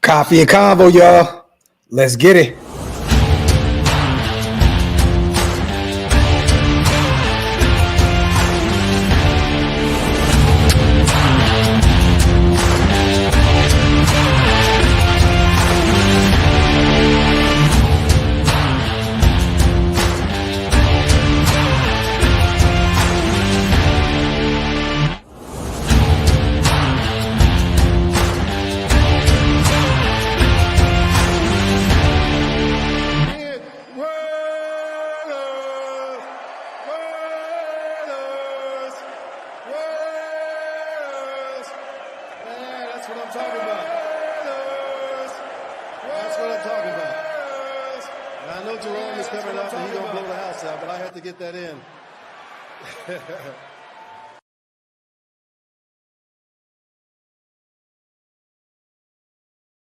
Coffee and convo, y'all. Let's get it.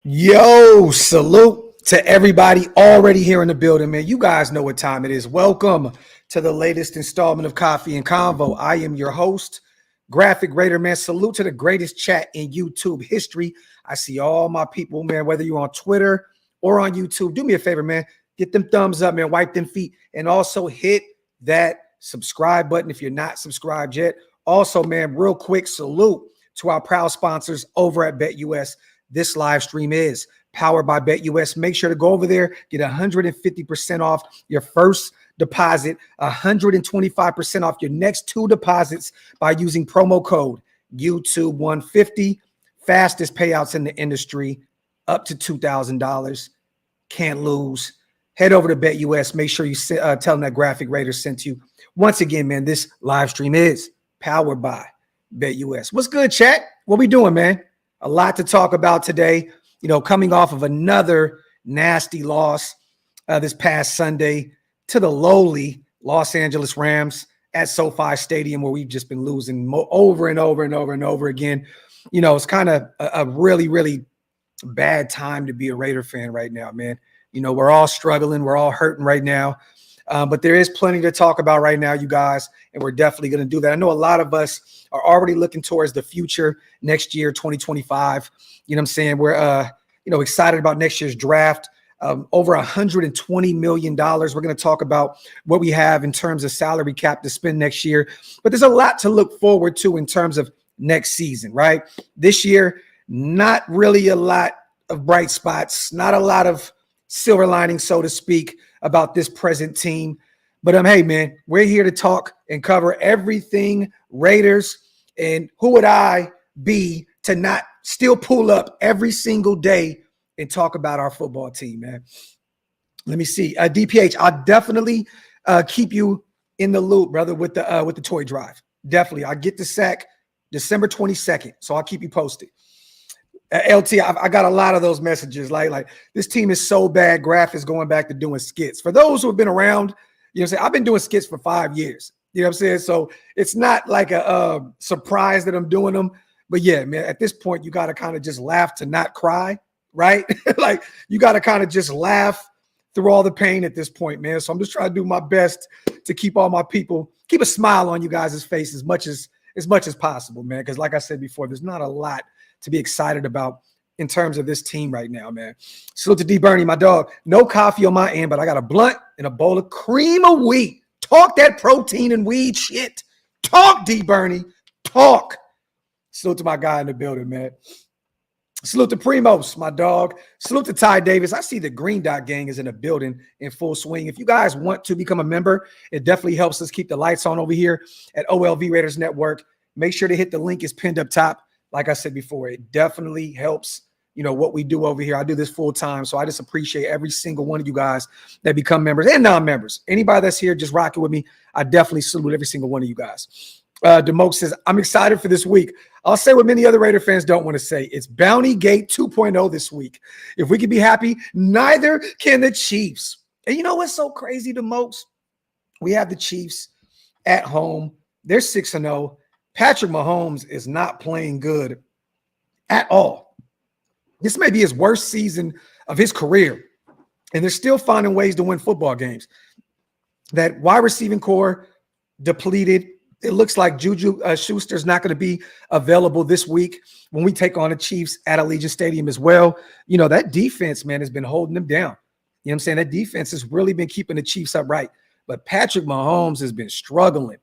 Yo, salute to everybody already here in the building, man. You guys know what time it is. Welcome to the latest installment of Coffee and Convo. I am your host, Graphk Raider, man. Salute to the greatest chat in YouTube history. I see all my people, man, whether you're on Twitter or on YouTube. Do me a favor, man. Get them thumbs up, man. Wipe them feet. And also hit that subscribe button if you're not subscribed yet. Also, man, real quick salute to our proud sponsors over at BetUS. This live stream is powered by BetUS. Make sure to go over there, get 150% off your first deposit, 125% off your next two deposits by using promo code YouTube150. Fastest payouts in the industry, up to $2,000. Can't lose. Head over to BetUS. Make sure you tell them that Graphk Raiders sent you. Once again, man, this live stream is powered by BetUS. What's good, chat? What we doing, man? A lot to talk about today, you know, coming off of another nasty loss this past Sunday to the lowly Los Angeles Rams at SoFi Stadium, where we've just been losing over and over and over and over again. You know, it's kind of a really, really bad time to be a Raider fan right now, man. You know, we're all struggling. We're all hurting right now. But there is plenty to talk about right now, you guys, and we're definitely going to do that. I know a lot of us are already looking towards the future next year, 2025. You know what I'm saying? We're, excited about next year's draft. Over $120 million. We're going to talk about what we have in terms of salary cap to spend next year. But there's a lot to look forward to in terms of next season, right? This year, not really a lot of bright spots, not a lot of silver lining, so to speak, about this present team. But hey, man, we're here to talk and cover everything Raiders. And who would I be to not still pull up every single day and talk about our football team, man? Let me see. DPH, I'll definitely keep you in the loop, brother, with the toy drive. Definitely. I get the sack December 22nd, so I'll keep you posted. LT, I got a lot of those messages. Like this team is so bad. Graphk is going back to doing skits. For those who have been around, you know what I'm saying? I've been doing skits for 5 years. You know what I'm saying? So it's not like a surprise that I'm doing them. But yeah, man, at this point, you got to kind of just laugh to not cry, right? Like you got to kind of just laugh through all the pain at this point, man. So I'm just trying to do my best to keep all my people, keep a smile on you guys' face as much as possible, man. Because like I said before, there's not a lot to be excited about in terms of this team right now, man. Salute to D Bernie, my dog. No coffee on my end, but I got a blunt and a bowl of cream of wheat. Talk that protein and weed shit. Talk, D Bernie. Talk. Salute to my guy in the building, man. Salute to Primos, my dog. Salute to Ty Davis. I see the Green Dot Gang is in the building in full swing. If you guys want to become a member, it definitely helps us keep the lights on over here at OLV Raiders Network. Make sure to hit the link. It's pinned up top. Like I said before, it definitely helps, you know, what we do over here. I do this full time. So I just appreciate every single one of you guys that become members and non-members. Anybody that's here just rocking with me, I definitely salute every single one of you guys. Demoke says, I'm excited for this week. I'll say what many other Raider fans don't want to say. It's Bounty Gate 2.0 this week. If we can be happy, neither can the Chiefs. And you know what's so crazy, Demoke? We have the Chiefs at home. They're 6-0. Patrick Mahomes is not playing good at all. This may be his worst season of his career, and they're still finding ways to win football games. That wide receiving core depleted. It looks like Juju Schuster's not going to be available this week when we take on the Chiefs at Allegiant Stadium as well. You know, that defense, man, has been holding them down. You know what I'm saying? That defense has really been keeping the Chiefs upright. But Patrick Mahomes has been struggling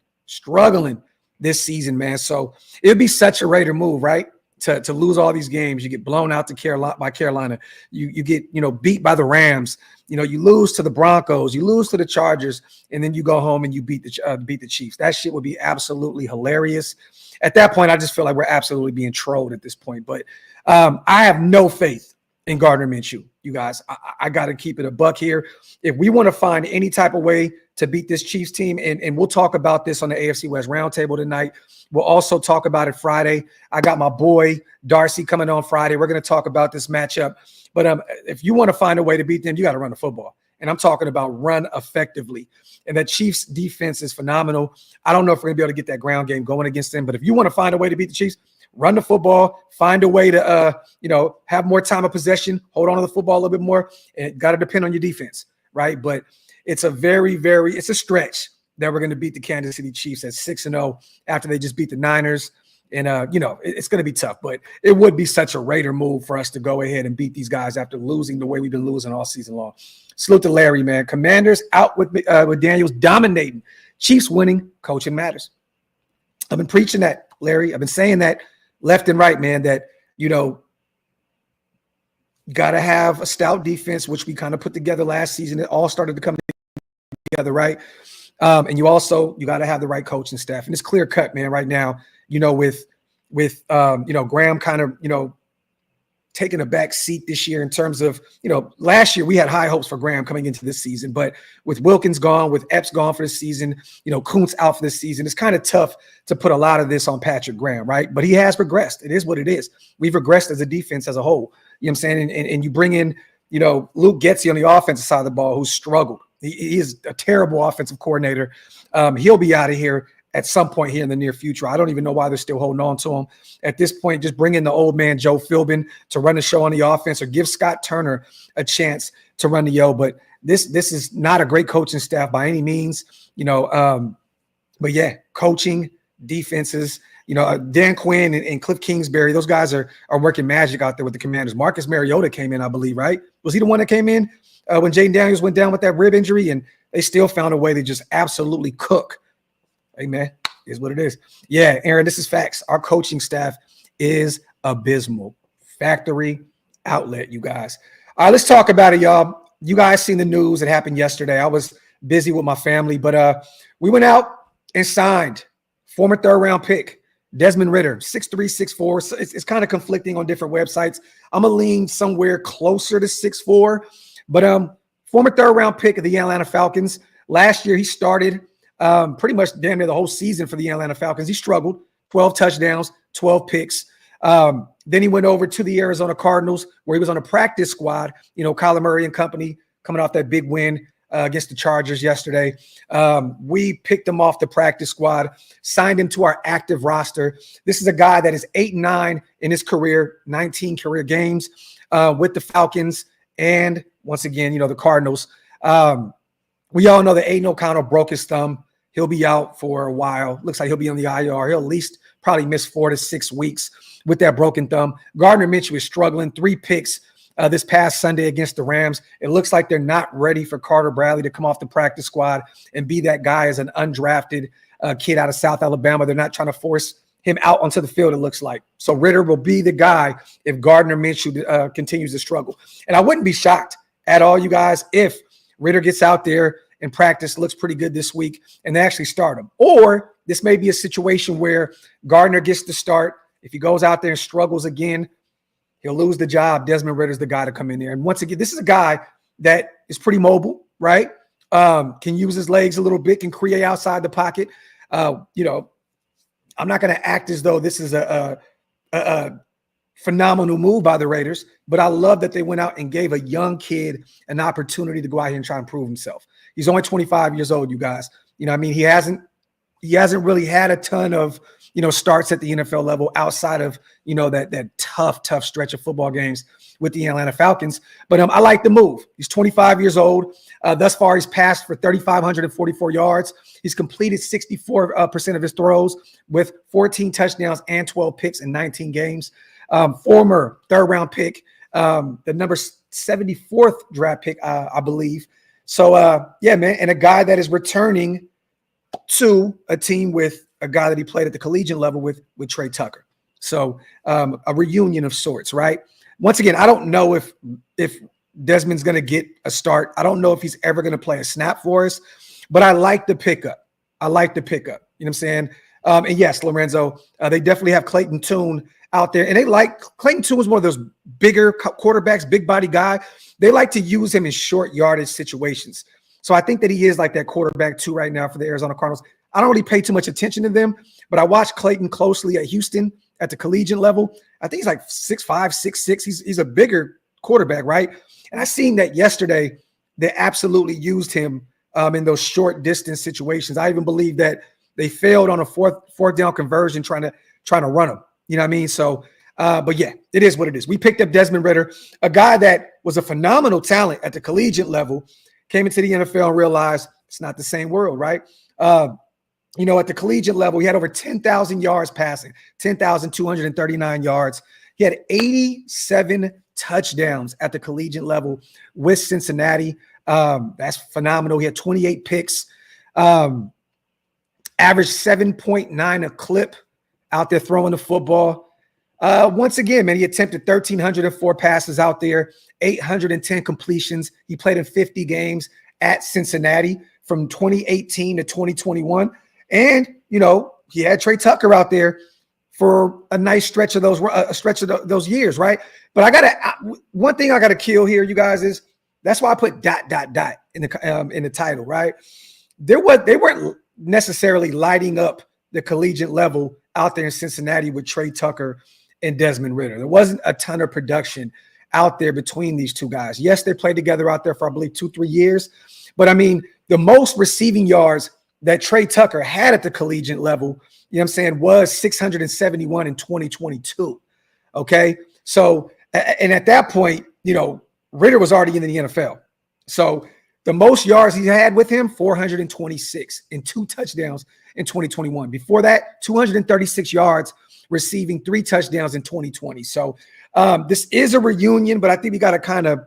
this season, man. So it would be such a Raider move, right? To lose all these games. You get blown out by Carolina. You get, you know, beat by the Rams. You know, you lose to the Broncos, you lose to the Chargers, and then you go home and you beat the Chiefs. That shit would be absolutely hilarious. At that point, I just feel like we're absolutely being trolled at this point. But I have no faith in Gardner Minshew, you guys. I got to keep it a buck here. If we want to find any type of way to beat this Chiefs team, and we'll talk about this on the AFC West Roundtable tonight. We'll also talk about it Friday. I got my boy Darcy coming on Friday. We're going to talk about this matchup. But if you want to find a way to beat them, you got to run the football. And I'm talking about run effectively. And the Chiefs defense is phenomenal. I don't know if we're going to be able to get that ground game going against them. But if you want to find a way to beat the Chiefs, run the football, find a way to, have more time of possession, hold on to the football a little bit more. And it got to depend on your defense, right? But it's a it's a stretch that we're going to beat the Kansas City Chiefs at 6-0 after they just beat the Niners. And, it's going to be tough, but it would be such a Raider move for us to go ahead and beat these guys after losing the way we've been losing all season long. Salute to Larry, man. Commanders out with Daniels dominating. Chiefs winning. Coaching matters. I've been preaching that, Larry. I've been saying that left and right, man, that, got to have a stout defense, which we kind of put together last season. It all started to come together, right? And you got to have the right coaching staff. And it's clear cut, man, right now, with Graham kind of, taking a back seat this year in terms of, last year we had high hopes for Graham coming into this season, but with Wilkins gone, with Epps gone for the season, Kuntz out for this season, it's kind of tough to put a lot of this on Patrick Graham, right? But he has regressed. It is what it is. We've regressed as a defense as a whole. You know what I'm saying? And you bring in, Luke Getsy on the offensive side of the ball, who's struggled. He is a terrible offensive coordinator. He'll be out of here at some point here in the near future. I don't even know why they're still holding on to him. At this point, just bring in the old man, Joe Philbin, to run the show on the offense, or give Scott Turner a chance to run the yo. But this is not a great coaching staff by any means, but yeah, coaching, defenses, Dan Quinn and Cliff Kingsbury, those guys are working magic out there with the Commanders. Marcus Mariota came in, I believe, right? Was he the one that came in when Jaden Daniels went down with that rib injury, and they still found a way to just absolutely cook? Hey, man, is what it is. Yeah, Aaron, this is facts. Our coaching staff is abysmal. Factory outlet, you guys. All right, let's talk about it, y'all. You guys seen the news that happened yesterday. I was busy with my family, but we went out and signed former third-round pick Desmond Ridder, 6'3", 6'4". So it's kind of conflicting on different websites. I'm going to lean somewhere closer to 6'4", but former third-round pick of the Atlanta Falcons. Last year, he started pretty much damn near the whole season for the Atlanta Falcons. He struggled, 12 touchdowns, 12 picks. Then he went over to the Arizona Cardinals, where he was on a practice squad, Kyler Murray and company coming off that big win against the Chargers yesterday. We picked him off the practice squad, signed him to our active roster. This is a guy that is 8-9 in his career, 19 career games with the Falcons. And once again, the Cardinals. We all know that Aiden O'Connell broke his thumb. He'll be out for a while. Looks like he'll be on the IR. He'll at least probably miss 4 to 6 weeks with that broken thumb. Gardner Minshew is struggling. 3 picks this past Sunday against the Rams. It looks like they're not ready for Carter Bradley to come off the practice squad and be that guy as an undrafted kid out of South Alabama. They're not trying to force him out onto the field, it looks like. So Ridder will be the guy if Gardner Minshew continues to struggle. And I wouldn't be shocked at all, you guys, if Ridder gets out there and practice, looks pretty good this week, and they actually start him. Or this may be a situation where Gardner gets to start. If he goes out there and struggles again, he'll lose the job. Desmond Ridder's the guy to come in there. And once again, this is a guy that is pretty mobile, right? Can use his legs a little bit, can create outside the pocket. I'm not going to act as though this is a phenomenal move by the Raiders, but I love that they went out and gave a young kid an opportunity to go out here and try and prove himself. He's only 25 years old, you guys. He hasn't really had a ton of starts at the NFL level outside of, that tough stretch of football games with the Atlanta Falcons. But I like the move. He's 25 years old. Thus far, he's passed for 3,544 yards. He's completed 64% of his throws with 14 touchdowns and 12 picks in 19 games. Former third-round pick, the number 74th draft pick, I believe. So, yeah, man, and a guy that is returning to a team with a guy that he played at the collegiate level with Trey Tucker. So a reunion of sorts, right? Once again, I don't know if Desmond's going to get a start. I don't know if he's ever going to play a snap for us, but I like the pickup. You know what I'm saying? And yes, Lorenzo, they definitely have Clayton Tune out there. And Clayton Tune was one of those bigger quarterbacks, big body guy. They like to use him in short yardage situations. So I think that he is like that quarterback 2 right now for the Arizona Cardinals. I don't really pay too much attention to them, but I watched Clayton closely at Houston at the collegiate level. I think he's like 6'5", 6'6". He's a bigger quarterback, right? And I seen that yesterday. They absolutely used him in those short distance situations. I even believe that they failed on a fourth down conversion trying to run him. You know what I mean? So, but yeah, it is what it is. We picked up Desmond Ridder, a guy that was a phenomenal talent at the collegiate level, came into the NFL and realized it's not the same world, right? At the collegiate level, he had over 10,000 yards passing, 10,239 yards. He had 87 touchdowns at the collegiate level with Cincinnati. That's phenomenal. He had 28 picks, averaged 7.9 a clip out there throwing the football. Once again, man, he attempted 1,304 passes out there, 810 completions. He played in 50 games at Cincinnati from 2018 to 2021. And, he had Trey Tucker out there for a nice stretch of those years, right? But one thing I gotta kill here, you guys, is that's why I put ... in the title, right? They weren't necessarily lighting up the collegiate level out there in Cincinnati with Trey Tucker and Desmond Ridder. There wasn't a ton of production out there between these two guys. Yes, they played together out there for, I believe, 2-3 years. But I mean, the most receiving yards that Trey Tucker had at the collegiate level, was 671 in 2022. Okay. So, and at that point, Ridder was already in the NFL. So the most yards he had with him, 426 and 2 touchdowns in 2021. Before that, 236 yards, receiving 3 touchdowns in 2020. So this is a reunion, but I think we got to kind of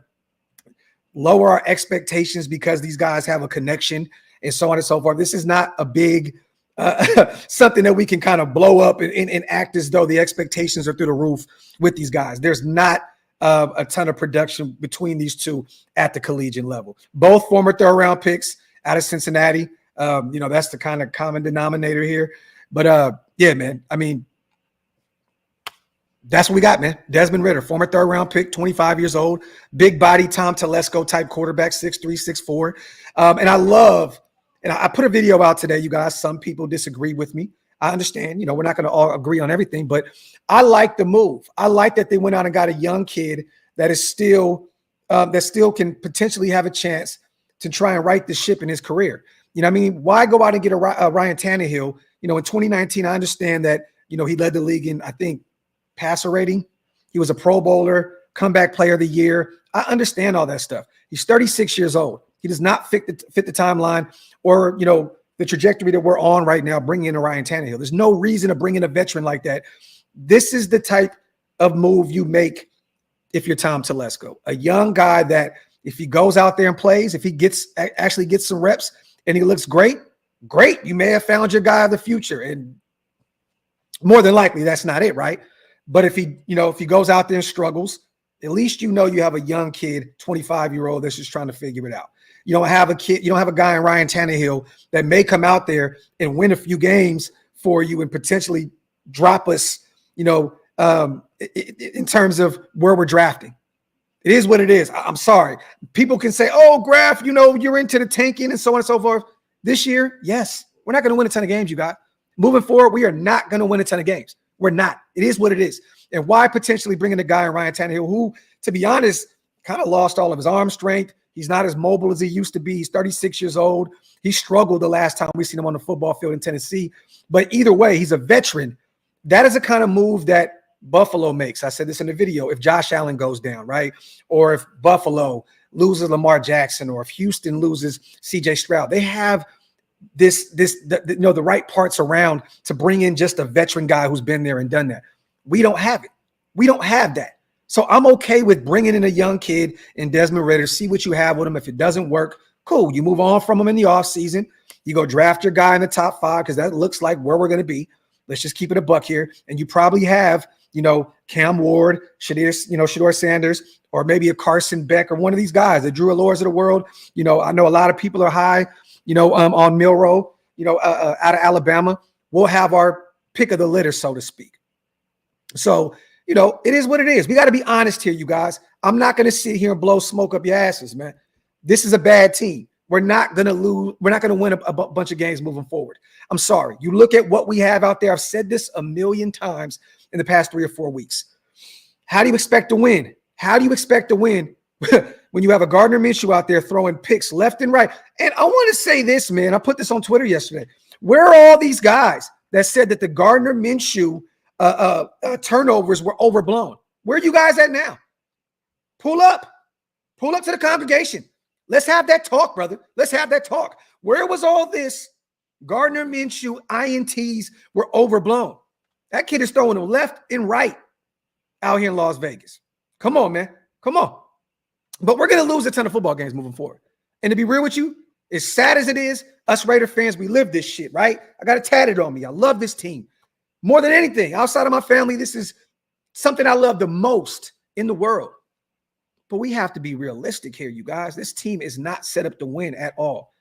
lower our expectations because these guys have a connection and so on and so forth. This is not a big something that we can kind of blow up and act as though the expectations are through the roof with these guys. There's not a ton of production between these two at the collegiate level. Both former third-round picks out of Cincinnati. That's the kind of common denominator here. But, yeah, man, I mean, that's what we got, man. Desmond Ridder, former third-round pick, 25 years old, big body, Tom Telesco type quarterback, 6'3", 6'4". And I love – and I put a video out today, you guys. Some people disagree with me. I understand, we're not going to all agree on everything, but I like the move. I like that they went out and got a young kid that is still can potentially have a chance to try and right the ship in his career. You know what I mean? Why go out and get a Ryan Tannehill? In 2019, I understand that, he led the league in, I think, passer rating. He was a Pro Bowler, comeback player of the year. I understand all that stuff. He's 36 years old. He does not fit the timeline or, the trajectory that we're on right now, bringing in a Ryan Tannehill. There's no reason to bring in a veteran like that. This is the type of move you make if you're Tom Telesco, a young guy that if he goes out there and plays, if he actually gets some reps and he looks great, you may have found your guy of the future. And more than likely, that's not it, right? But if he goes out there and struggles, at least you have a young kid, 25-year-old that's just trying to figure it out. You don't have a guy in Ryan Tannehill that may come out there and win a few games for you and potentially drop us, in terms of where we're drafting. It is what it is. I'm sorry. People can say, oh, Graph, you're into the tanking and so on and so forth. This year, yes, we're not going to win a ton of games, you got. Moving forward, we are not going to win a ton of games. We're not. It is what it is. And why potentially bringing a guy in Ryan Tannehill who, to be honest, kind of lost all of his arm strength, He's not as mobile as he used to be. He's 36 years old. He struggled the last time we seen him on the football field in Tennessee. But either way, he's a veteran. That is the kind of move that Buffalo makes. I said this in the video. If Josh Allen goes down, right? Or if Buffalo loses Lamar Jackson, or if Houston loses CJ Stroud, they have the right parts around to bring in just a veteran guy who's been there and done that. We don't have it. We don't have that. So I'm okay with bringing in a young kid in Desmond Ridder, see what you have with him. If it doesn't work, cool. You move on from him in the offseason. You go draft your guy in the top 5 because that looks like where we're going to be. Let's just keep it a buck here. And you probably have, Cam Ward, Shedeur Sanders, or maybe a Carson Beck or one of these guys, the Drew Allures of the world. I know a lot of people are high, on Milroe, out of Alabama. We'll have our pick of the litter, so to speak. So, it is what it is. We got to be honest here, you guys. I'm not going to sit here and blow smoke up your asses, man. This is a bad team. We're not going to lose. We're not going to win a bunch of games moving forward. I'm sorry. You look at what we have out there. I've said this a million times in the past 3 or 4 weeks. How do you expect to win? How do you expect to win when you have a Gardner Minshew out there throwing picks left and right? And I want to say this, man. I put this on Twitter yesterday. Where are all these guys that said that the Gardner Minshew turnovers were overblown? Where are you guys at now? Pull up to the congregation. Let's have that talk, brother. Let's have that talk. Where was all this Gardner Minshew INTs were overblown? That kid is throwing them left and right out here in Las Vegas. Come on, man. Come on. But we're going to lose a ton of football games moving forward. And to be real with you, as sad as it is, us Raider fans, we live this shit, right? I got it tatted on me. I love this team. More than anything, outside of my family, this is something I love the most in the world. But we have to be realistic here, you guys. This team is not set up to win at all.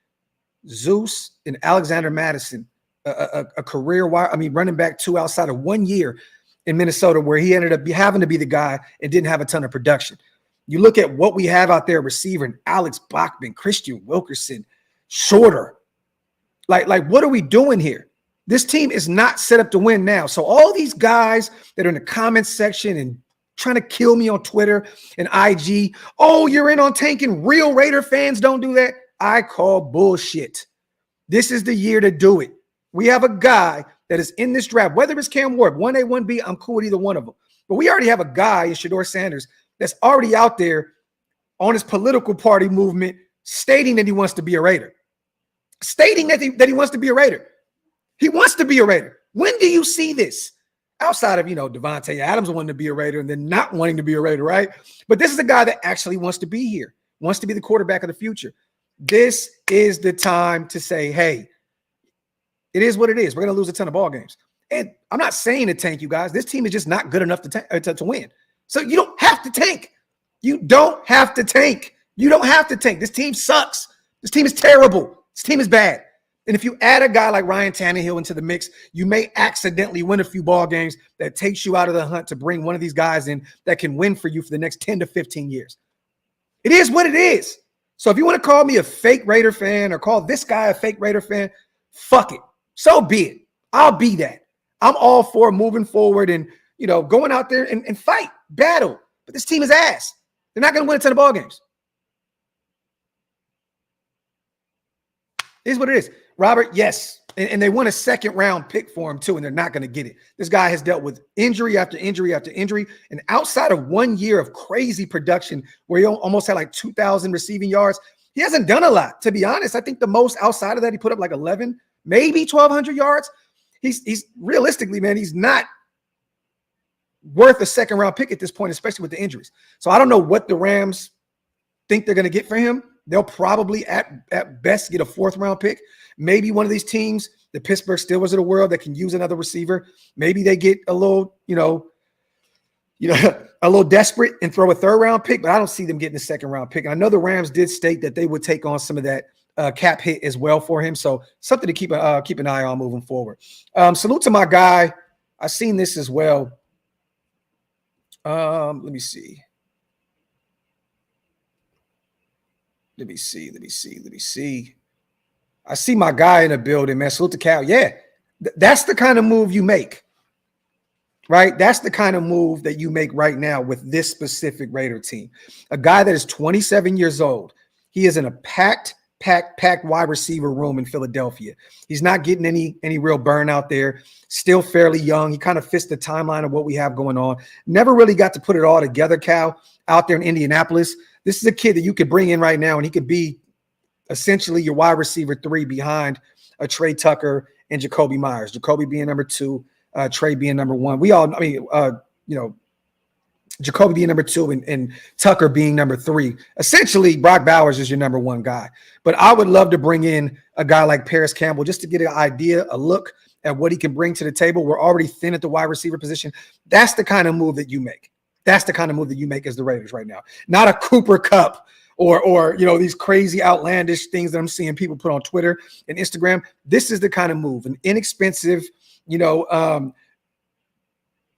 Zeus and Alexander Madison, a career running back 2 outside of 1 year in Minnesota, where he ended up having to be the guy and didn't have a ton of production. You look at what we have out there receiving: Alex Bachman, Christian Wilkerson, Shorter. Like what are we doing here? This team is not set up to win now. So all these guys that are in the comments section and trying to kill me on Twitter and IG, oh, you're in on tanking. Real Raider fans don't do that. I call bullshit. This is the year to do it. We have a guy that is in this draft, whether it's Cam Ward, 1A, 1B, I'm cool with either one of them. But we already have a guy in Shedeur Sanders that's already out there on his political party movement stating that he wants to be a Raider. Stating that he wants to be a Raider. He wants to be a Raider. When do you see this? Outside of, Devontae Adams wanting to be a Raider and then not wanting to be a Raider, right? But this is a guy that actually wants to be here, wants to be the quarterback of the future. This is the time to say, hey, it is what it is. We're going to lose a ton of ball games. And I'm not saying to tank, you guys. This team is just not good enough to win. So you don't have to tank. You don't have to tank. You don't have to tank. This team sucks. This team is terrible. This team is bad. And if you add a guy like Ryan Tannehill into the mix, you may accidentally win a few ball games that takes you out of the hunt to bring one of these guys in that can win for you for the next 10 to 15 years. It is what it is. So if you want to call me a fake Raider fan or call this guy a fake Raider fan, fuck it. So be it. I'll be that. I'm all for moving forward and, going out there and fight, battle. But this team is ass. They're not going to win a ton of ball games. It is what it is. Robert, yes. And they won a second-round pick for him, too, and they're not going to get it. This guy has dealt with injury after injury after injury. And outside of 1 year of crazy production where he almost had like 2,000 receiving yards, he hasn't done a lot, to be honest. I think the most outside of that, he put up like 11, maybe 1,200 yards. He's realistically, man, he's not worth a second-round pick at this point, especially with the injuries. So I don't know what the Rams think they're going to get for him. They'll probably at best get a 4th-round pick. Maybe one of these teams, the Pittsburgh Steelers of the world, that can use another receiver. Maybe they get a little, a little desperate and throw a 3rd-round pick, but I don't see them getting a 2nd-round pick. And I know the Rams did state that they would take on some of that cap hit as well for him. So something to keep an eye on moving forward. Salute to my guy. I've seen this as well. Let me see. I see my guy in the building, man. Salute to Cal. Yeah, that's the kind of move you make, right? That's the kind of move that you make right now with this specific Raider team. A guy that is 27 years old. He is in a packed wide receiver room in Philadelphia. He's not getting any real burn out there. Still fairly young. He kind of fits the timeline of what we have going on. Never really got to put it all together, Cal, out there in Indianapolis. This is a kid that you could bring in right now, and he could be essentially your wide receiver 3 behind a Trey Tucker and Jacoby Myers. Jacoby being number 2, Trey being number 1. Jacoby being number 2 and Tucker being number 3. Essentially, Brock Bowers is your number 1 guy. But I would love to bring in a guy like Paris Campbell just to get an idea, a look at what he can bring to the table. We're already thin at the wide receiver position. That's the kind of move that you make. That's the kind of move that you make as the Raiders right now. Not a Cooper Kupp or these crazy outlandish things that I'm seeing people put on Twitter and Instagram. This is the kind of move, an inexpensive,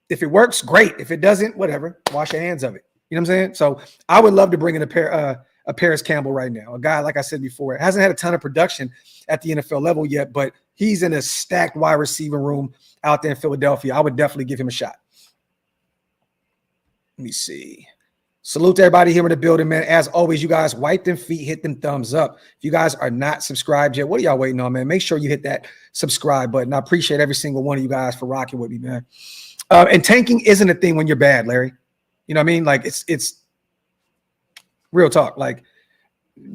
if it works, great. If it doesn't, whatever, wash your hands of it. You know what I'm saying? So I would love to bring in a Paris Campbell right now. A guy, like I said before, hasn't had a ton of production at the NFL level yet, but he's in a stacked wide receiver room out there in Philadelphia. I would definitely give him a shot. Let me see. Salute to everybody here in the building, man. As always, you guys wipe them feet, hit them thumbs up. If you guys are not subscribed yet, what are y'all waiting on, man? Make sure you hit that subscribe button. I appreciate every single one of you guys for rocking with me, man. And tanking isn't a thing when you're bad, Larry. You know what I mean? Like it's real talk. Like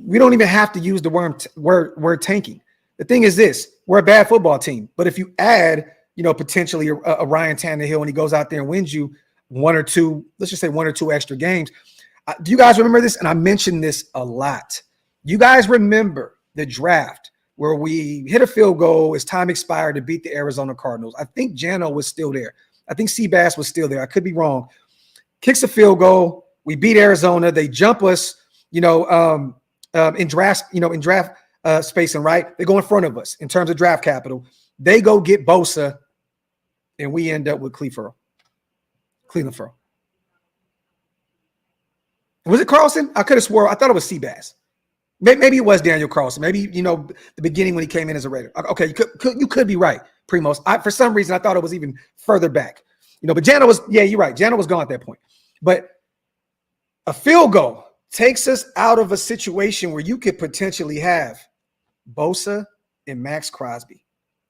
we don't even have to use the word tanking. The thing is this: we're a bad football team, but if you add, potentially a Ryan Tannehill and he goes out there and wins you 1 or 2, let's just say 1 or 2 extra games. Do you guys remember this? And I mentioned this a lot. You guys remember the draft where we hit a field goal as time expired to beat the Arizona Cardinals. I think Jano was still there. I think Seabass was still there. I could be wrong. Kicks a field goal. We beat Arizona. They jump us, in draft spacing, right? They go in front of us in terms of draft capital. They go get Bosa, and we end up with Cleveland Furrow. Was it Carlson? I could have swore. I thought it was Seabass. Maybe it was Daniel Carlson. Maybe, the beginning when he came in as a Raider. Okay, you could be right, Primos. For some reason, I thought it was even further back. But Jano was, yeah, you're right. Jano was gone at that point. But a field goal takes us out of a situation where you could potentially have Bosa and Max Crosby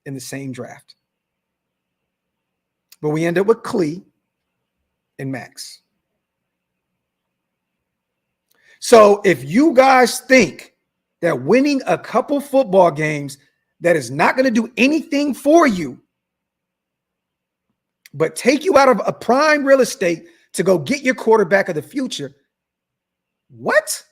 in the same draft. But we end up with Clee and Max. So if you guys think that winning a couple football games that is not going to do anything for you, but take you out of a prime real estate to go get your quarterback of the future, what?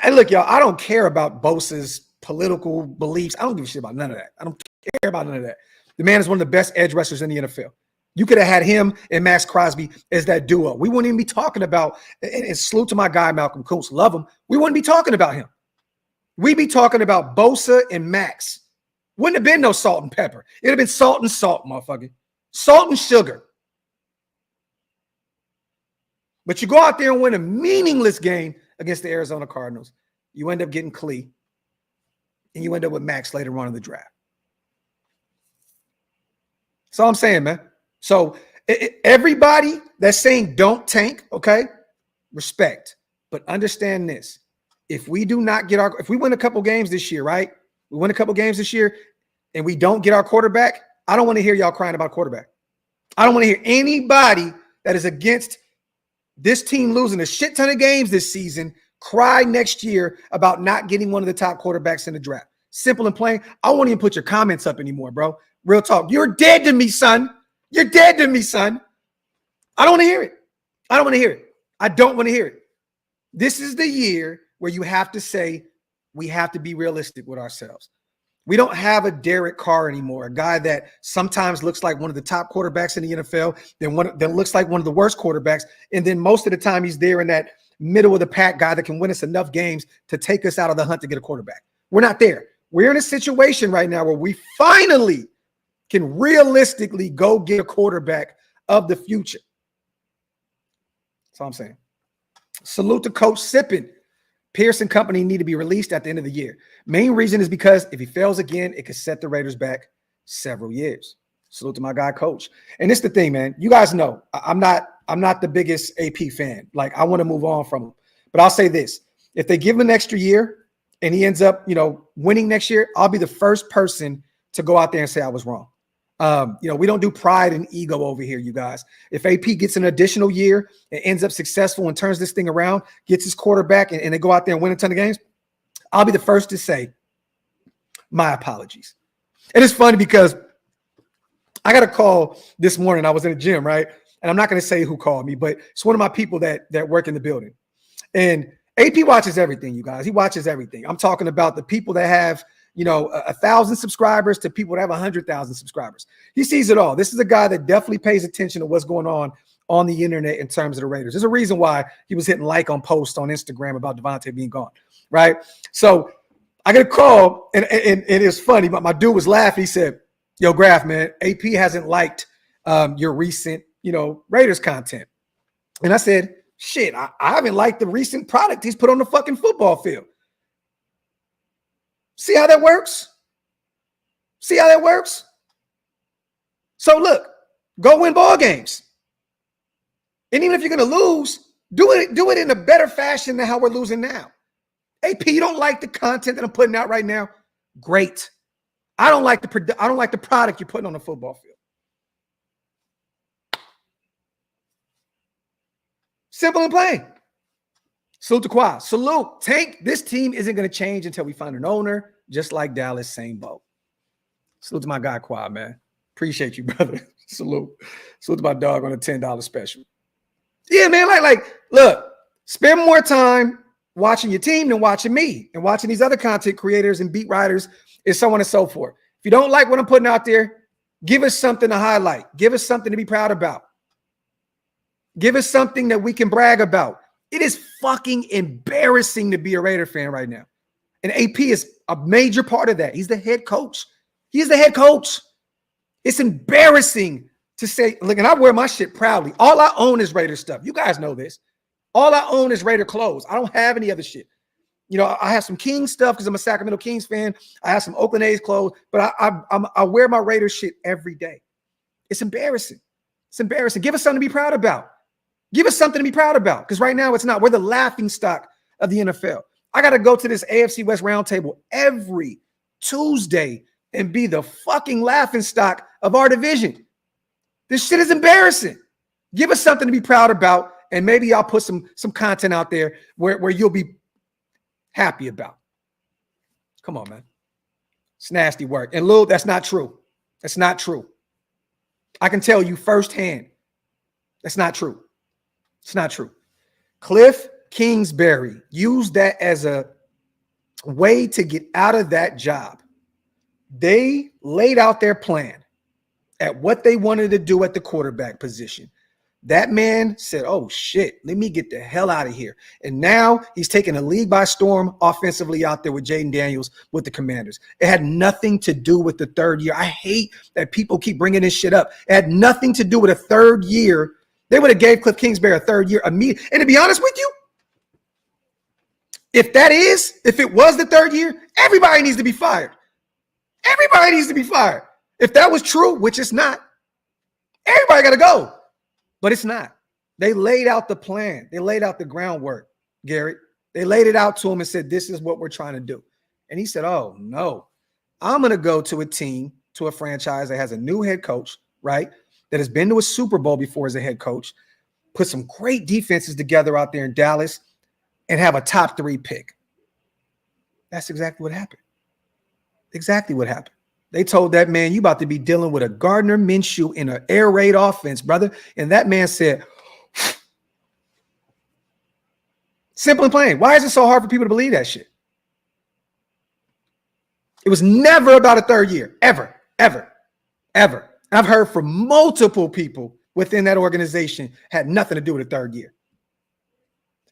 And look, y'all, I don't care about Bosa's political beliefs. I don't give a shit about none of that. I don't care about none of that. The man is one of the best edge rushers in the NFL. You could have had him and Max Crosby as that duo. We wouldn't even be talking about, and salute to my guy, Malcolm Kuntz, love him. We wouldn't be talking about him. We'd be talking about Bosa and Max. Wouldn't have been no salt and pepper. It'd have been salt and salt, motherfucker. Salt and sugar. But you go out there and win a meaningless game against the Arizona Cardinals. You end up getting Clee, and you end up with Max later on in the draft. That's all I'm saying, man. So everybody that's saying don't tank, okay, respect. But understand this. If we do not get if we win a couple games this year, right? We win a couple games this year and we don't get our quarterback, I don't want to hear y'all crying about quarterback. I don't want to hear anybody that is against this team losing a shit ton of games this season cry next year about not getting one of the top quarterbacks in the draft. Simple and plain. I won't even put your comments up anymore, bro. Real talk. You're dead to me, son. You're dead to me, son. I don't want to hear it. I don't want to hear it. I don't want to hear it. This is the year where you have to say we have to be realistic with ourselves. We don't have a Derek Carr anymore, a guy that sometimes looks like one of the top quarterbacks in the NFL, then looks like one of the worst quarterbacks, and then most of the time he's there in that middle of the pack guy that can win us enough games to take us out of the hunt to get a quarterback. We're not there. We're in a situation right now where we finally can realistically go get a quarterback of the future. That's all I'm saying. Salute to Coach Sippin. Pierce and company need to be released at the end of the year. Main reason is because if he fails again, it could set the Raiders back several years. Salute to my guy, Coach. And it's the thing, man. You guys know I'm not the biggest AP fan. Like, I want to move on from him. But I'll say this. If they give him an extra year and he ends up, winning next year, I'll be the first person to go out there and say I was wrong. We don't do pride and ego over here, you guys. If AP gets an additional year and ends up successful and turns this thing around, gets his quarterback, and they go out there and win a ton of games, I'll be the first to say my apologies. And it's funny because I got a call this morning. I was in the gym, right? And I'm not going to say who called me, but it's one of my people that work in the building. And AP watches everything, you guys. He watches everything. I'm talking about the people that have 1,000 subscribers to people that have 100,000 subscribers. He sees it all. This is a guy that definitely pays attention to what's going on the internet in terms of the Raiders. There's a reason why he was hitting like on posts on Instagram about Devontae being gone, right? So I get a call, and it is funny, but my dude was laughing. He said, yo, Graphk, man, AP hasn't liked your recent, Raiders content. And I said, shit, I haven't liked the recent product he's put on the fucking football field. See how that works? See how that works? So look, go win ball games. And even if you're going to lose, do it in a better fashion than how we're losing now. AP, you don't like the content that I'm putting out right now? Great. I don't like the product you're putting on the football field. Simple and plain. Salute to Qua. Salute. Tank, this team isn't going to change until we find an owner, just like Dallas, same boat. Salute to my guy, Qua, man. Appreciate you, brother. Salute. Salute to my dog on a $10 special. Yeah, man, look, spend more time watching your team than watching me and watching these other content creators and beat writers and so on and so forth. If you don't like what I'm putting out there, give us something to highlight. Give us something to be proud about. Give us something that we can brag about. It is fucking embarrassing to be a Raider fan right now. And AP is a major part of that. He's the head coach. He's the head coach. It's embarrassing to say, look, and I wear my shit proudly. All I own is Raider stuff. You guys know this. All I own is Raider clothes. I don't have any other shit. I have some Kings stuff because I'm a Sacramento Kings fan. I have some Oakland A's clothes, but I wear my Raider shit every day. It's embarrassing. It's embarrassing. Give us something to be proud about. Give us something to be proud about, because right now it's not. We're the laughing stock of the NFL. I got to go to this AFC West roundtable every Tuesday and be the fucking laughing stock of our division. This shit is embarrassing. Give us something to be proud about, and maybe I'll put some content out there where you'll be happy about. Come on, man. It's nasty work. And Lil, that's not true. That's not true. I can tell you firsthand. That's not true. It's not true. Cliff Kingsbury used that as a way to get out of that job. They laid out their plan at what they wanted to do at the quarterback position. That man said, oh, shit, let me get the hell out of here. And now he's taking a league by storm offensively out there with Jaden Daniels with the Commanders. It had nothing to do with the third year. I hate that people keep bringing this shit up. It had nothing to do with a third year. They would have gave Cliff Kingsbury a third year immediately. And to be honest with you, if it was the third year, everybody needs to be fired. Everybody needs to be fired. If that was true, which it's not, everybody got to go. But it's not. They laid out the plan. They laid out the groundwork, Garrett. They laid it out to him and said, this is what we're trying to do. And he said, oh, no, I'm going to go to a team, to a franchise that has a new head coach, right, that has been to a Super Bowl before as a head coach, put some great defenses together out there in Dallas, and have a top 3 pick. That's exactly what happened. Exactly what happened. They told that man, you about to be dealing with a Gardner Minshew in an air raid offense, brother. And that man said, simple and plain, why is it so hard for people to believe that shit? It was never about a third year, ever, ever, ever. I've heard from multiple people within that organization had nothing to do with a third year,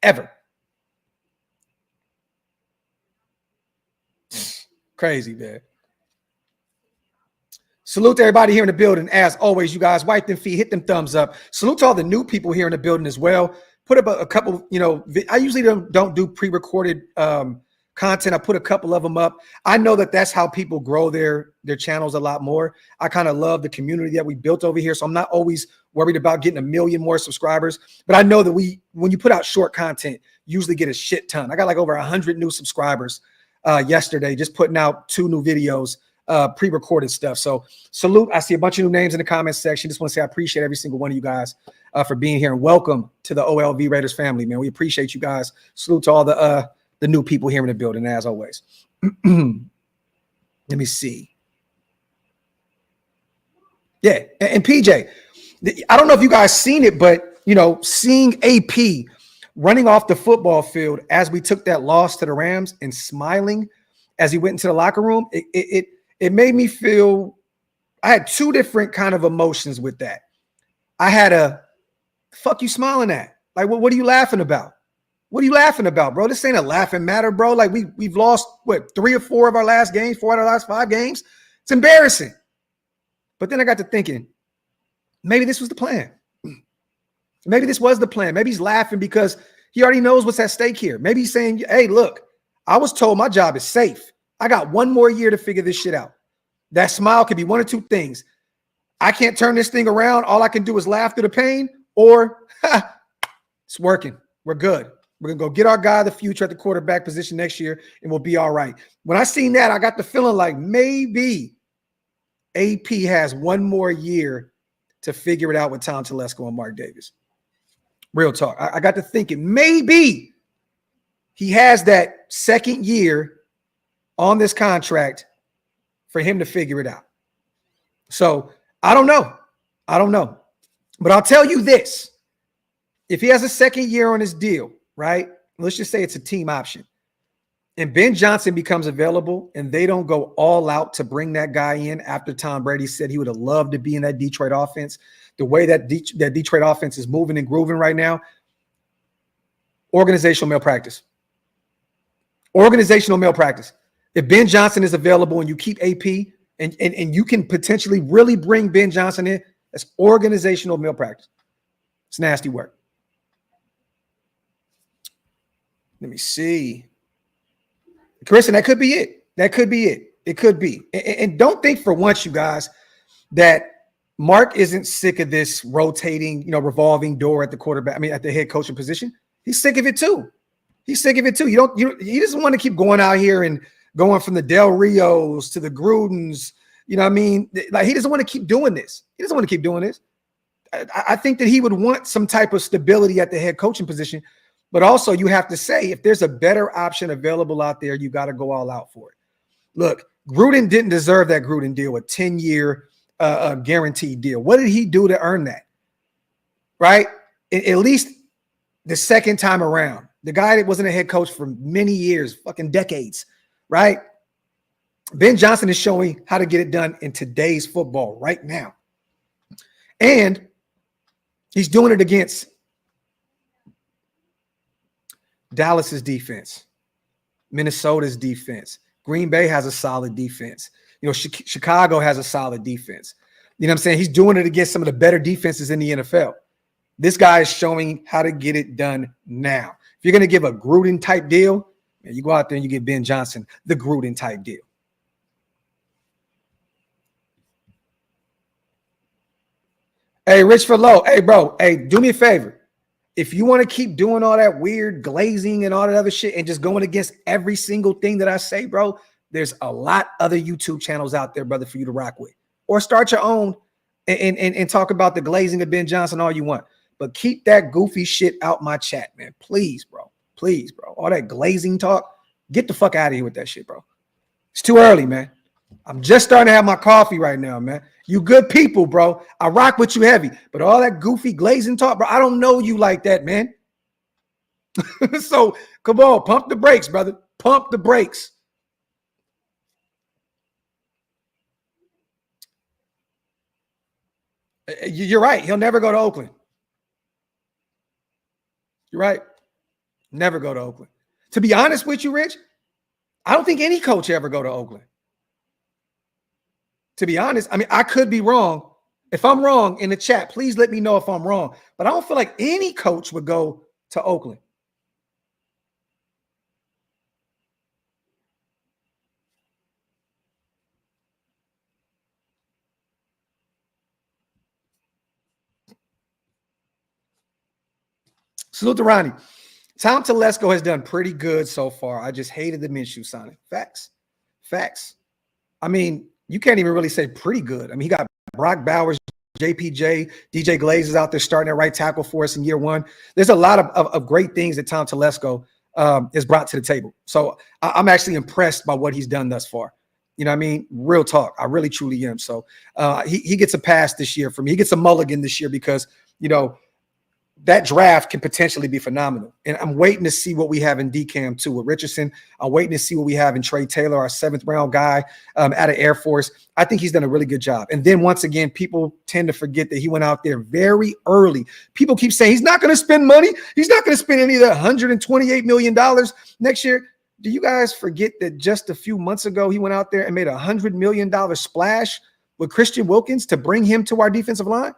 ever. Crazy, man. Salute to everybody here in the building. As always, you guys, wipe them feet, hit them thumbs up. Salute to all the new people here in the building as well. Put up a couple, I usually don't do pre-recorded content. I put a couple of them up. I know that that's how people grow their channels a lot more. I kind of love the community that we built over here. So I'm not always worried about getting 1 million more subscribers, but I know that when you put out short content, you usually get a shit ton. I got like over 100 new subscribers yesterday, just putting out 2 new videos, pre-recorded stuff. So salute. I see a bunch of new names in the comments section. Just want to say I appreciate every single one of you guys for being here, and welcome to the OLV Raiders family, man. We appreciate you guys. Salute to all the new people here in the building, as always. Let me see. Yeah, and PJ, I don't know if you guys seen it, but seeing AP running off the football field as we took that loss to the Rams and smiling as he went into the locker room, it made me feel. I had 2 different kind of emotions with that. I had a fuck you smiling at? Like, what are you laughing about? What are you laughing about, bro? This ain't a laughing matter, bro. Like, we've lost, 3 or 4 of our last games, 4 out of our last 5 games. It's embarrassing. But then I got to thinking, maybe this was the plan. Maybe this was the plan. Maybe he's laughing because he already knows what's at stake here. Maybe he's saying, hey, look, I was told my job is safe. I got 1 more year to figure this shit out. That smile could be 1 or 2 things. I can't turn this thing around. All I can do is laugh through the pain, or it's working. We're good. We're going to go get our guy of the future at the quarterback position next year, and we'll be all right. When I seen that, I got the feeling like maybe AP has 1 more year to figure it out with Tom Telesco and Mark Davis. Real talk. I got to thinking maybe he has that 2nd year on this contract for him to figure it out. So I don't know. But I'll tell you this. If he has a 2nd year on his deal, right? Let's just say it's a team option, and Ben Johnson becomes available and they don't go all out to bring that guy in after Tom Brady said he would have loved to be in that Detroit offense, the way that Detroit offense is moving and grooving right now, organizational malpractice. Organizational malpractice. If Ben Johnson is available and you keep AP and you can potentially really bring Ben Johnson in, that's organizational malpractice. It's nasty work. Let me see. Chris, and that could be it. That could be it. It could be. And don't think for once, you guys, that Mark isn't sick of this rotating, revolving door at the quarterback. I mean, at the head coaching position. He's sick of it too. He's sick of it too. He doesn't want to keep going out here and going from the Del Rios to the Grudens. You know what I mean? Like, he doesn't want to keep doing this. He doesn't want to keep doing this. I think that he would want some type of stability at the head coaching position. But also, you have to say, if there's a better option available out there, you got to go all out for it. Look, Gruden didn't deserve that Gruden deal, a 10-year guaranteed deal. What did he do to earn that? Right? At least the 2nd time around. The guy that wasn't a head coach for many years, fucking decades, right? Ben Johnson is showing how to get it done in today's football right now. And he's doing it against Dallas's defense, Minnesota's defense. Green Bay has a solid defense. Chicago has a solid defense. You know what I'm saying? He's doing it against some of the better defenses in the NFL. This guy is showing how to get it done now. If you're going to give a Gruden type deal, you go out there and you get Ben Johnson, the Gruden type deal. Hey, Rich for Low. Hey, bro. Hey, do me a favor. If you want to keep doing all that weird glazing and all that other shit and just going against every single thing that I say, bro, there's a lot other YouTube channels out there, brother, for you to rock with. Or start your own and talk about the glazing of Ben Johnson all you want. But keep that goofy shit out my chat, man. Please, bro. Please, bro. All that glazing talk, get the fuck out of here with that shit, bro. It's too early, man. I'm just starting to have my coffee right now, man. You good people, bro. I rock with you heavy. But all that goofy glazing talk, bro, I don't know you like that, man. So, come on. Pump the brakes, brother. Pump the brakes. You're right. He'll never go to Oakland. You're right. Never go to Oakland. To be honest with you, Rich, I don't think any coach ever go to Oakland. To be honest, I mean, I could be wrong. If I'm wrong in the chat, please let me know if I'm wrong. But I don't feel like any coach would go to Oakland. Salute to Ronnie. Tom Telesco has done pretty good so far. I just hated the Minshew signing. Facts. I mean, you can't even really say pretty good. I mean, he got Brock Bowers, JPJ, DJ Glaze is out there starting at right tackle for us in year one. There's a lot of great things that Tom Telesco has brought to the table. So I'm actually impressed by what he's done thus far. You know what I mean? Real talk. I really, truly am. So he gets a pass this year for me. He gets a mulligan this year because, you know, that draft can potentially be phenomenal. And I'm waiting to see what we have in DCAM too with Richardson. I'm waiting to see what we have in Trey Taylor, our 7th round guy out of Air Force. I think he's done a really good job. And then once again, people tend to forget that he went out there very early. People keep saying he's not going to spend money. He's not going to spend any of the $128 million next year. Do you guys forget that just a few months ago, he went out there and made a $100 million splash with Christian Wilkins to bring him to our defensive line?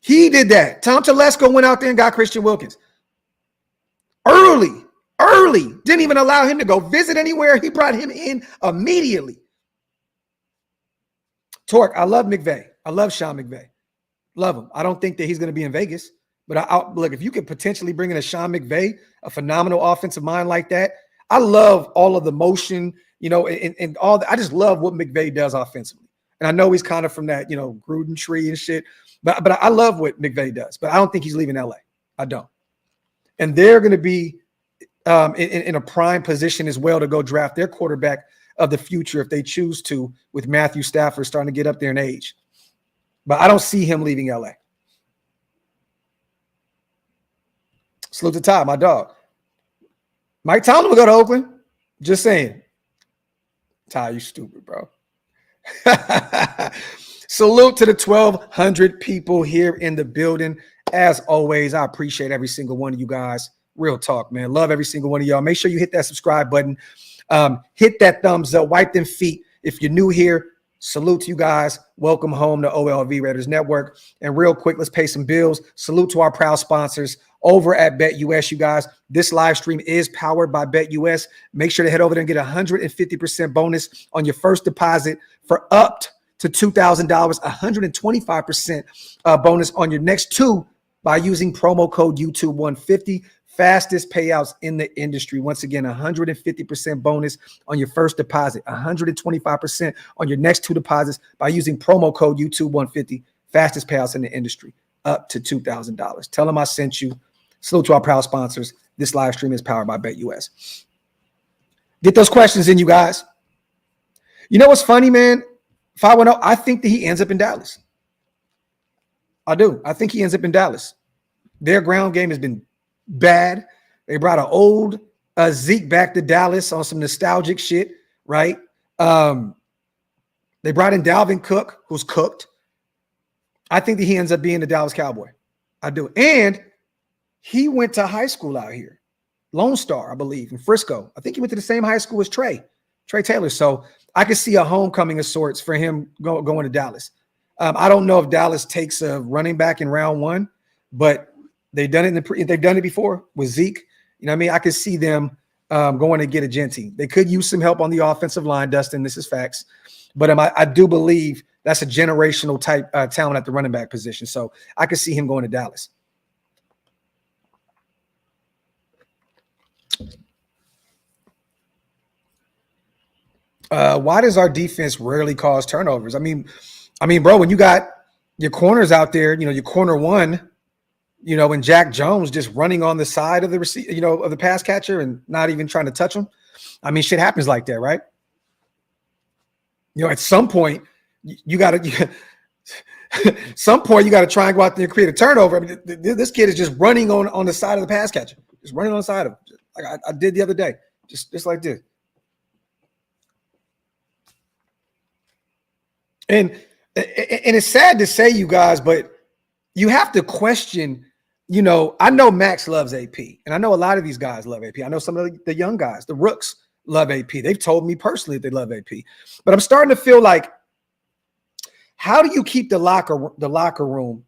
He did that. Tom Telesco went out there and got Christian Wilkins. Early. Didn't even allow him to go visit anywhere. He brought him in immediately. Torque, I love McVay. I love Sean McVay. Love him. I don't think that he's going to be in Vegas. But look, if you could potentially bring in a Sean McVay, a phenomenal offensive mind like that, I love all of the motion, you know, and all that. I just love what McVay does offensively. And I know he's kind of from that, you know, Gruden tree and shit. But I love what McVay does. But I don't think he's leaving LA. I don't. And they're going to be in a prime position as well to go draft their quarterback of the future if they choose to, with Matthew Stafford starting to get up there in age. But I don't see him leaving LA. Salute to Todd, my dog. Mike Tomlin will go to Oakland. Just saying. Ty, you stupid, bro. Salute to the 1,200 people here in the building. As always, I appreciate every single one of you guys. Real talk, man. Love every single one of y'all. Make sure you hit that subscribe button. Hit that thumbs up. Wipe them feet. If you're new here, salute to you guys. Welcome home to OLV Raiders Network. And real quick, let's pay some bills. Salute to our proud sponsors over at BetUS, you guys. This live stream is powered by BetUS. Make sure to head over there and get a 150% bonus on your first deposit for up to $2,000, 125% bonus on your next two by using promo code YouTube150. Fastest payouts in the industry. Once again, 150% bonus on your first deposit, 125% on your next two deposits by using promo code YouTube150. Fastest payouts in the industry, up to $2,000. Tell them I sent you. Salute to our proud sponsors. This live stream is powered by BetUS. Get those questions in, you guys. You know what's funny, man? 510, I think that he ends up in Dallas. I do. I think he ends up in Dallas. Their ground game has been bad. They brought an old Zeke back to Dallas on some nostalgic shit, right? They brought in Dalvin Cook, who's cooked. I think that he ends up being the Dallas Cowboy. I do. And he went to high school out here. Lone Star, I believe, in Frisco. I think he went to the same high school as Trey Taylor. So I could see a homecoming of sorts for him going to Dallas. I don't know if Dallas takes a running back in round one, but they've done it they've done it before with Zeke. You know what I mean? I could see them going to get a Genty. They could use some help on the offensive line, Dustin. This is facts. But I do believe that's a generational type talent at the running back position. So I could see him going to Dallas. Why does our defense rarely cause turnovers? I mean, bro, when you got your corners out there, you know, your corner one, you know, and Jack Jones just running on the side of the receiver, you know, of the pass catcher and not even trying to touch him. I mean, shit happens like that, right? You know, at some point, you got to try and go out there and create a turnover. I mean, this kid is just running on the side of the pass catcher, just running on the side of him, like I did the other day, just like this. And it's sad to say, you guys, but you have to question, you know, I know Max loves AP, and I know a lot of these guys love AP. I know some of the young guys, the rooks, love AP. They've told me personally that they love AP. But I'm starting to feel like, how do you keep the locker room?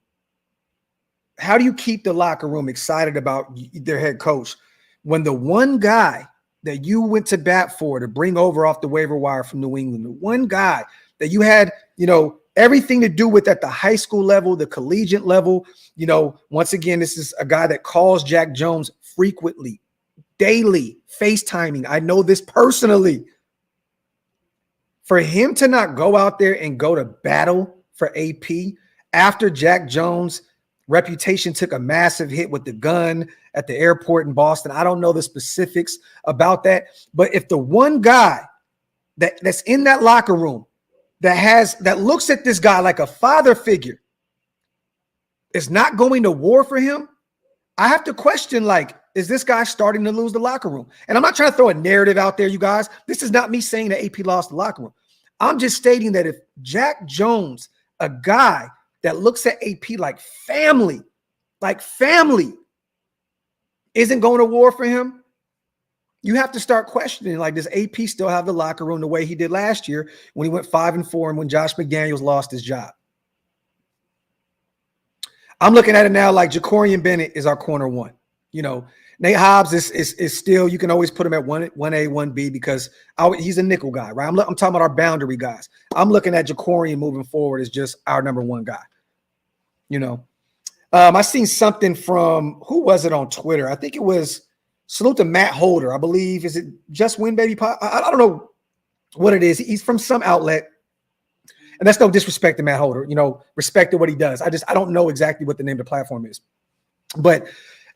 How do you keep the locker room excited about their head coach when the one guy that you went to bat for to bring over off the waiver wire from New England, the one guy that you had, you know, everything to do with at the high school level, the collegiate level. Once again, this is a guy that calls Jack Jones frequently, daily, FaceTiming. I know this personally. For him to not go out there and go to battle for AP after Jack Jones' reputation took a massive hit with the gun at the airport in Boston. I don't know the specifics about that, but if the one guy that's in that locker room that looks at this guy like a father figure is not going to war for him, I have to question, is this guy starting to lose the locker room? And I'm not trying to throw a narrative out there, you guys. This is not me saying that AP lost the locker room. I'm just stating that if Jack Jones, a guy that looks at AP like family, isn't going to war for him, you have to start questioning, does AP still have the locker room the way he did last year when he went 5-4 and when Josh McDaniels lost his job? I'm looking at it now like Jacorian Bennett is our corner one. Nate Hobbs is still, you can always put him at 1A, 1B because he's a nickel guy, right? I'm talking about our boundary guys. I'm looking at Jacorian moving forward as just our number one guy. I seen something from, who was it on Twitter? I think it was, salute to Matt Holder, I believe. Is it Just Win Baby Pop? I don't know what it is. He's from some outlet. And that's no disrespect to Matt Holder, respect to what he does. I don't know exactly what the name of the platform is. But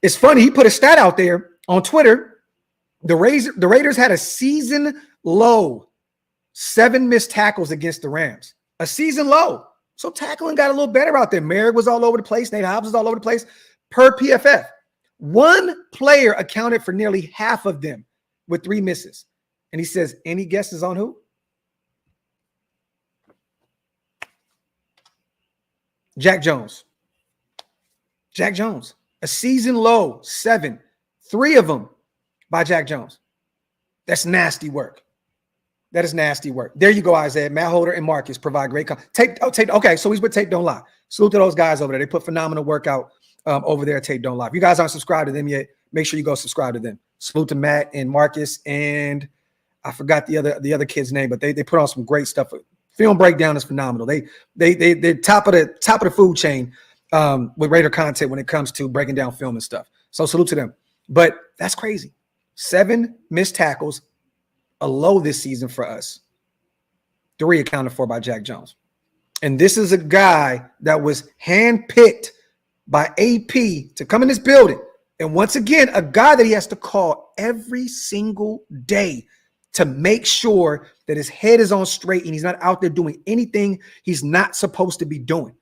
it's funny, he put a stat out there on Twitter. The Raiders had a season low 7 missed tackles against the Rams. A season low. So tackling got a little better out there. Merrick was all over the place. Nate Hobbs was all over the place. Per PFF, one player accounted for nearly half of them with 3 misses. And he says, any guesses on who? Jack Jones. Jack Jones. A season low 7. 3 of them by Jack Jones. That's nasty work. That is nasty work. There you go, Isaiah. Matt Holder and Marcus provide great Tape. Okay, so he's with Tape Don't Lie. Salute to those guys over there. They put phenomenal work out over there at Tape Don't Lie. If you guys aren't subscribed to them yet, make sure you go subscribe to them. Salute to Matt and Marcus, and I forgot the other kid's name, but they put on some great stuff. Film breakdown is phenomenal. They're top of the food chain with Raider content when it comes to breaking down film and stuff. So salute to them. But that's crazy. 7 missed tackles, a low this season for us. 3 accounted for by Jack Jones. And this is a guy that was handpicked by AP to come in this building. And once again, a guy that he has to call every single day to make sure that his head is on straight and he's not out there doing anything he's not supposed to be doing.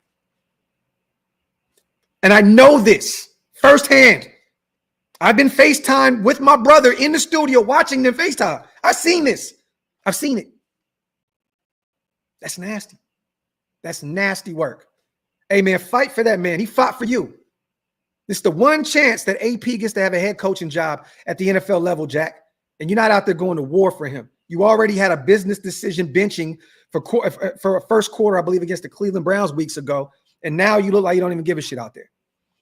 And I know this firsthand. I've been FaceTime with my brother in the studio watching them FaceTime. I've seen this. I've seen it. That's nasty. That's nasty work. Hey, man, fight for that man. He fought for you. This is the one chance that AP gets to have a head coaching job at the NFL level, Jack. And you're not out there going to war for him. You already had a business decision benching for a first quarter, I believe, against the Cleveland Browns weeks ago. And now you look like you don't even give a shit out there.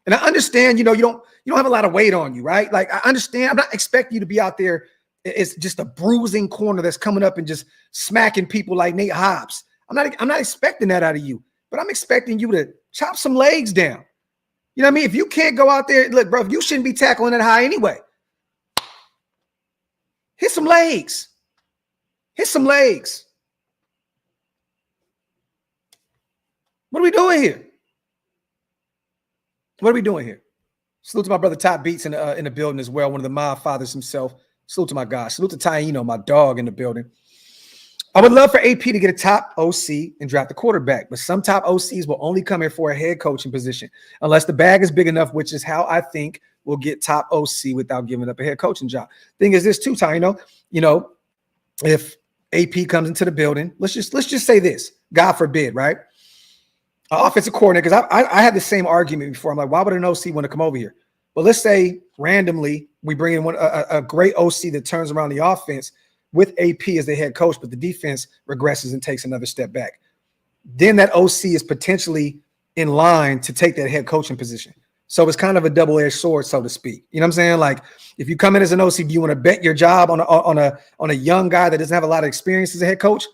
And I understand, you don't have a lot of weight on you, right? Like, I understand. I'm not expecting you to be out there. It's just a bruising corner that's coming up and just smacking people like Nate Hobbs. I'm not expecting that out of you, but I'm expecting you to chop some legs down. You know what I mean? If you can't go out there, look, bro, you shouldn't be tackling that high anyway. Hit some legs. Hit some legs. What are we doing here? What are we doing here? Salute to my brother Top Beats in the building as well, one of the mob fathers himself. Salute to my guy. Salute to Taino, my dog, in the building. I would love for AP to get a top OC and draft a quarterback, but some top OCs will only come here for a head coaching position unless the bag is big enough, which is how I think we'll get top OC without giving up a head coaching job. Thing is this too, Taino, if AP comes into the building, let's just say this, God forbid, right? Offensive coordinator, because I had the same argument before. I'm like, why would an OC want to come over here? But let's say randomly we bring in a great OC that turns around the offense with AP as the head coach, but the defense regresses and takes another step back. Then that OC is potentially in line to take that head coaching position. So it's kind of a double-edged sword, so to speak. You know what I'm saying? Like, if you come in as an OC, do you want to bet your job on a young guy that doesn't have a lot of experience as a head coach?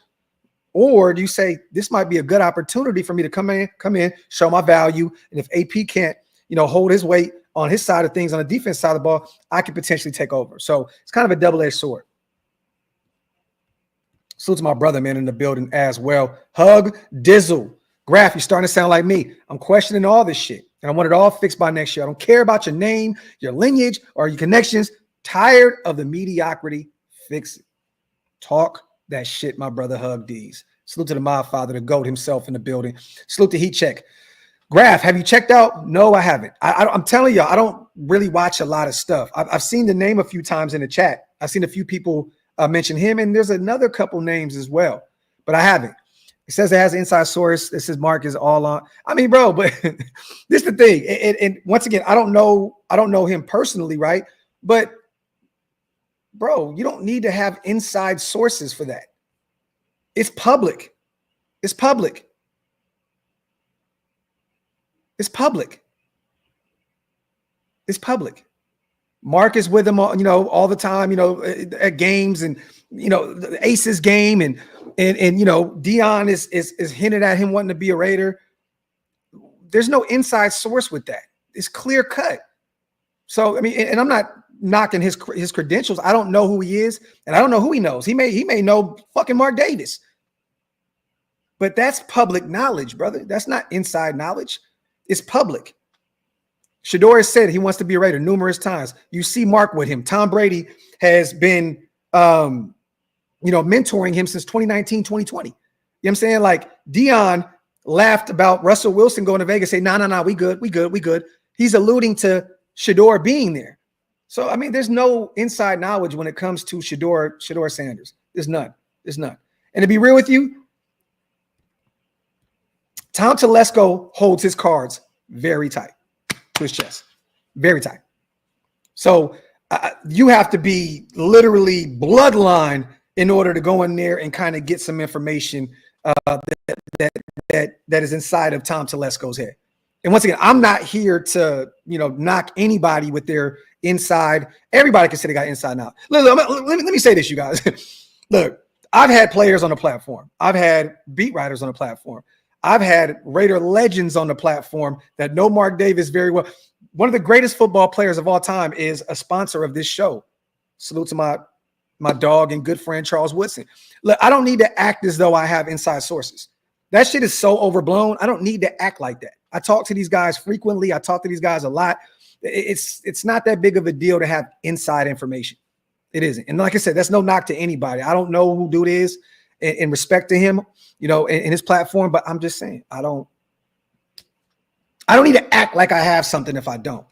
Or do you say this might be a good opportunity for me to come in, show my value, and if AP can't, hold his weight on his side of things on the defense side of the ball, I could potentially take over. So it's kind of a double-edged sword. Salute to my brother, man, in the building as well. Hug Dizzle. Graphk, you're starting to sound like me. I'm questioning all this shit, and I want it all fixed by next year. I don't care about your name, your lineage, or your connections. Tired of the mediocrity. Fix it. Talk that shit, my brother. Hug D's. Salute to the mob father, the GOAT himself in the building. Salute to Heat Check. Graphk, have you checked out? No, I haven't. I'm telling you, I don't really watch a lot of stuff. I've seen the name a few times in the chat. I've seen a few people mention him, and there's another couple names as well, but I haven't. It says it has an inside source. This is Mark is all on. I mean, bro, but this is the thing. And once again, I don't know him personally, right? But bro, you don't need to have inside sources for that. It's public. It's public. It's public. It's public. Mark is with him, all the time, at games and, the Aces game and Dion is hinted at him wanting to be a Raider. There's no inside source with that. It's clear cut. So, I mean, and I'm not knocking his credentials. I don't know who he is, and I don't know who he knows. He may know fucking Mark Davis. But that's public knowledge, brother. That's not inside knowledge. It's public. Shedeur has said he wants to be a Raider numerous times. You see Mark with him. Tom Brady has been, mentoring him since 2019, 2020. You know what I'm saying? Like Dion laughed about Russell Wilson going to Vegas, say, no, we good. He's alluding to Shedeur being there. So, I mean, there's no inside knowledge when it comes to Shedeur Sanders. There's none. And to be real with you, Tom Telesco holds his cards very tight to his chest, very tight. So you have to be literally bloodline in order to go in there and kind of get some information that is inside of Tom Telesco's head. And once again, I'm not here to knock anybody with their inside. Everybody can say they got inside now. Let me say this, you guys. Look, I've had players on the platform. I've had beat writers on the platform. I've had Raider legends on the platform that know Mark Davis very well. One of the greatest football players of all time is a sponsor of this show. Salute to my dog and good friend, Charles Woodson. Look, I don't need to act as though I have inside sources. That shit is so overblown. I don't need to act like that. I talk to these guys frequently. I talk to these guys a lot. It's not that big of a deal to have inside information. It isn't. And like I said, that's no knock to anybody. I don't know who dude is in respect to him, in his platform, but I'm just saying, I don't need to act like I have something if I don't.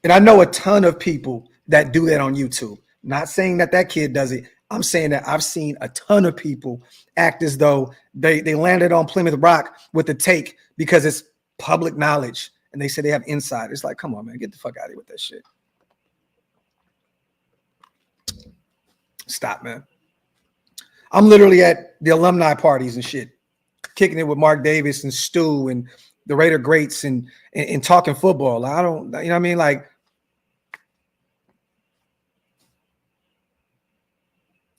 And I know a ton of people that do that on YouTube. Not saying that kid does it. I'm saying that I've seen a ton of people act as though they landed on Plymouth Rock with the take because it's public knowledge and they say they have insight. It's like, come on, man, get the fuck out of here with that shit. Stop, man. I'm literally at the alumni parties and shit, kicking it with Mark Davis and Stu and the Raider greats and talking football. I don't, you know what I mean? Like,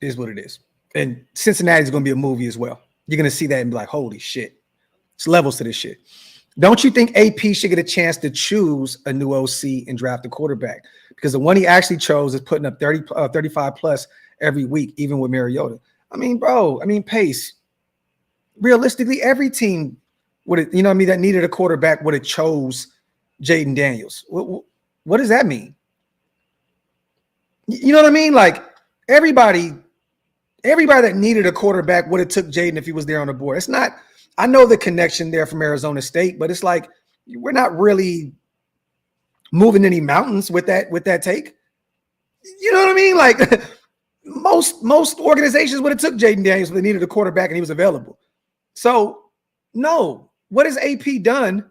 it is what it is. And Cincinnati's going to be a movie as well. You're going to see that and be like, holy shit. It's levels to this shit. Don't you think AP should get a chance to choose a new OC and draft a quarterback? Because the one he actually chose is putting up 35 plus every week, even with Mariota. I mean, bro, Pace. Realistically, every team would have, that needed a quarterback would have chose Jaden Daniels. What does that mean? You know what I mean? Like everybody that needed a quarterback would have took Jaden if he was there on the board. It's not, I know the connection there from Arizona State, but it's like we're not really moving any mountains with that take. You know what I mean? Like most organizations would have took Jaden Daniels if they needed a quarterback and he was available. So no, what has AP done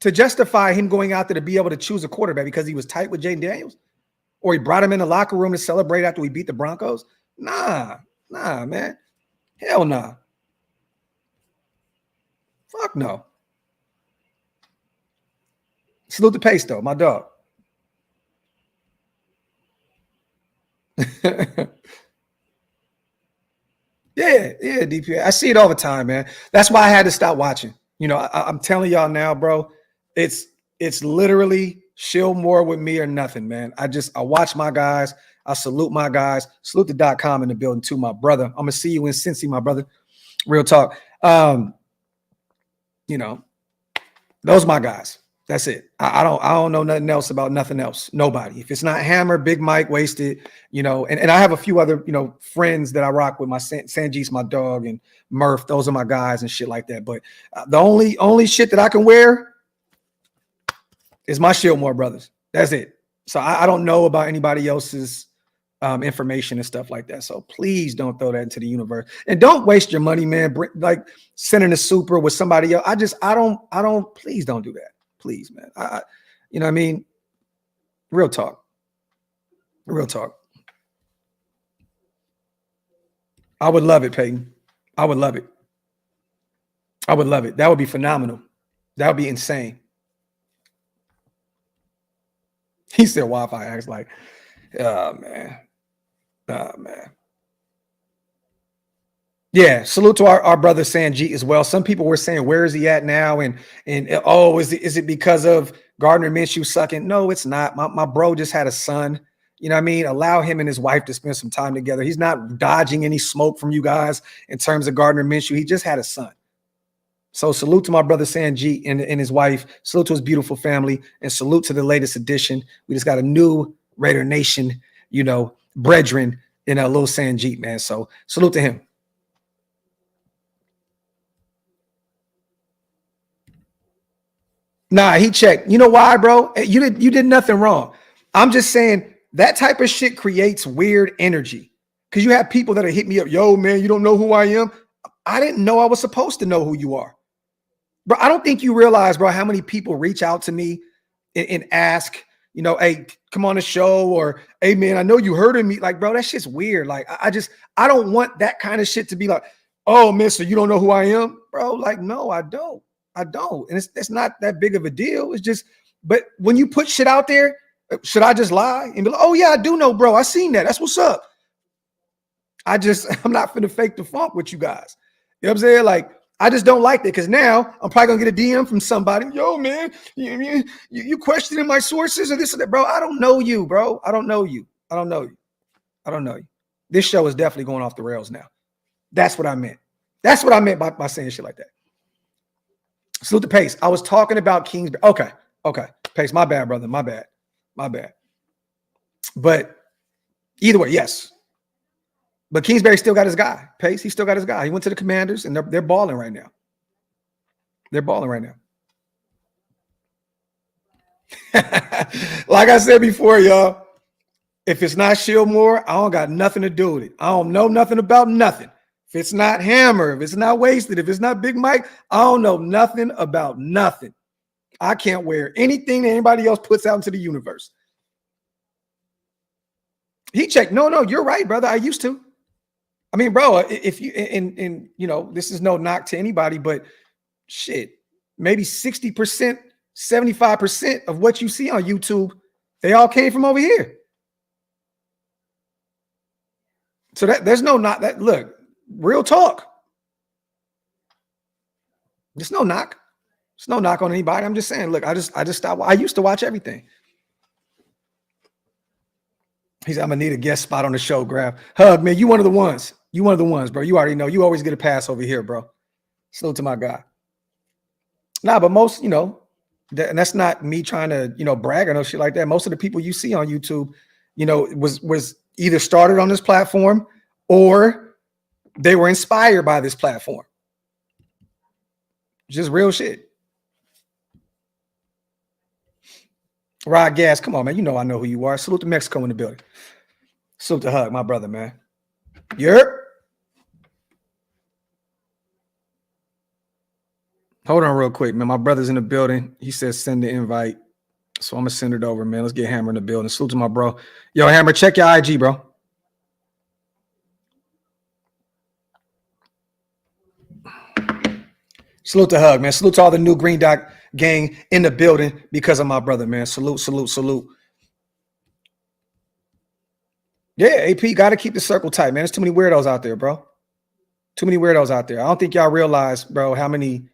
to justify him going out there to be able to choose a quarterback? Because he was tight with Jaden Daniels? Or he brought him in the locker room to celebrate after we beat the Broncos? Nah, man. Hell nah. Fuck no. Salute to Pace, though, my dog. Yeah, DPA. I see it all the time, man. That's why I had to stop watching. You know, I'm telling y'all now, bro. It's literally shill more with me or nothing, man. I watch my guys. I salute my guys. Salute the .com in the building too, my brother. I'm gonna see you in Cincy, my brother. Real talk. You know, those are my guys. That's it. I don't know nothing else about nothing else. Nobody. If it's not Hammer, Big Mike, Wasted, you know, and I have a few other, you know, friends that I rock with. My Sanjit's my dog, and Murph. Those are my guys and shit like that. But the only shit that I can wear is my Shieldmore brothers. That's it. So I don't know about anybody else's information and stuff like that. So please don't throw that into the universe, and don't waste your money, man. Like sending a super with somebody else. I don't. Please don't do that. Please, man. You know what I mean? Real talk. Real talk. I would love it, Peyton. I would love it. I would love it. That would be phenomenal. That would be insane. He said Wi-Fi acts like, oh, man. Oh, man. Yeah, salute to our brother Sanjit as well. Some people were saying, where is he at now? And oh, is it because of Gardner Minshew sucking? No, it's not. My bro just had a son. You know what I mean? Allow him and his wife to spend some time together. He's not dodging any smoke from you guys in terms of Gardner Minshew. He just had a son. So salute to my brother Sanjit and his wife. Salute to his beautiful family. And salute to the latest edition. We just got a new Raider Nation, you know, brethren in a little Sanjit, man. So salute to him. Nah, he checked. You know why, bro? You did nothing wrong. I'm just saying that type of shit creates weird energy. Because you have people that are hit me up. Yo, man, you don't know who I am. I didn't know I was supposed to know who you are. Bro, I don't think you realize, bro, how many people reach out to me and ask, you know, hey, come on the show, or hey, man, I know you heard of me. Like, bro, that shit's weird. Like, I don't want that kind of shit to be like, oh, man, so you don't know who I am? Bro, like, no, I don't. And it's not that big of a deal. It's just, but when you put shit out there, should I just lie and be like, oh yeah, I do know, bro. I seen that. That's what's up. I'm not finna fake the funk with you guys. You know what I'm saying? Like, I just don't like that, because now I'm probably gonna get a DM from somebody. Yo, man, you questioning my sources or this or that, bro. I don't know you, bro. I don't know you. This show is definitely going off the rails now. That's what I meant. That's what I meant by saying shit like that. Salute to Pace. I was talking about Kingsbury. Okay. Pace, my bad, brother. My bad. But either way, yes. But Kingsbury still got his guy. Pace, he still got his guy. He went to the Commanders, and they're balling right now. Like I said before, y'all, if it's not Shieldmore, I don't got nothing to do with it. I don't know nothing about nothing. If it's not Hammer, if it's not Wasted, if it's not Big Mike, I don't know nothing about nothing. I can't wear anything that anybody else puts out into the universe. He checked. No, you're right, brother. I used to. I mean, bro, if you, and you know, this is no knock to anybody, but shit, maybe 60%, 75% of what you see on YouTube, they all came from over here. So there's no knock. That, look, real talk. There's no knock. There's no knock on anybody. I'm just saying, look, I just stopped. I used to watch everything. He said, I'm gonna need a guest spot on the show, Graphk. Hug, man, you one of the ones. Bro. You already know. You always get a pass over here, bro. Salute to my guy. Nah, but most, you know, and that's not me trying to, you know, brag or no shit like that. Most of the people you see on YouTube, you know, was either started on this platform or they were inspired by this platform. Just real shit. Rod Gas, come on, man. You know I know who you are. Salute to Mexico in the building. Salute to Hug, my brother, man. Yerp. Hold on real quick, man. My brother's in the building. He says send the invite. So I'm going to send it over, man. Let's get Hammer in the building. Salute to my bro. Yo, Hammer, check your IG, bro. Salute to Hug, man. Salute to all the new Green Dot gang in the building because of my brother, man. Salute. Yeah, AP got to keep the circle tight, man. There's too many weirdos out there, bro. Too many weirdos out there. I don't think y'all realize, bro, how many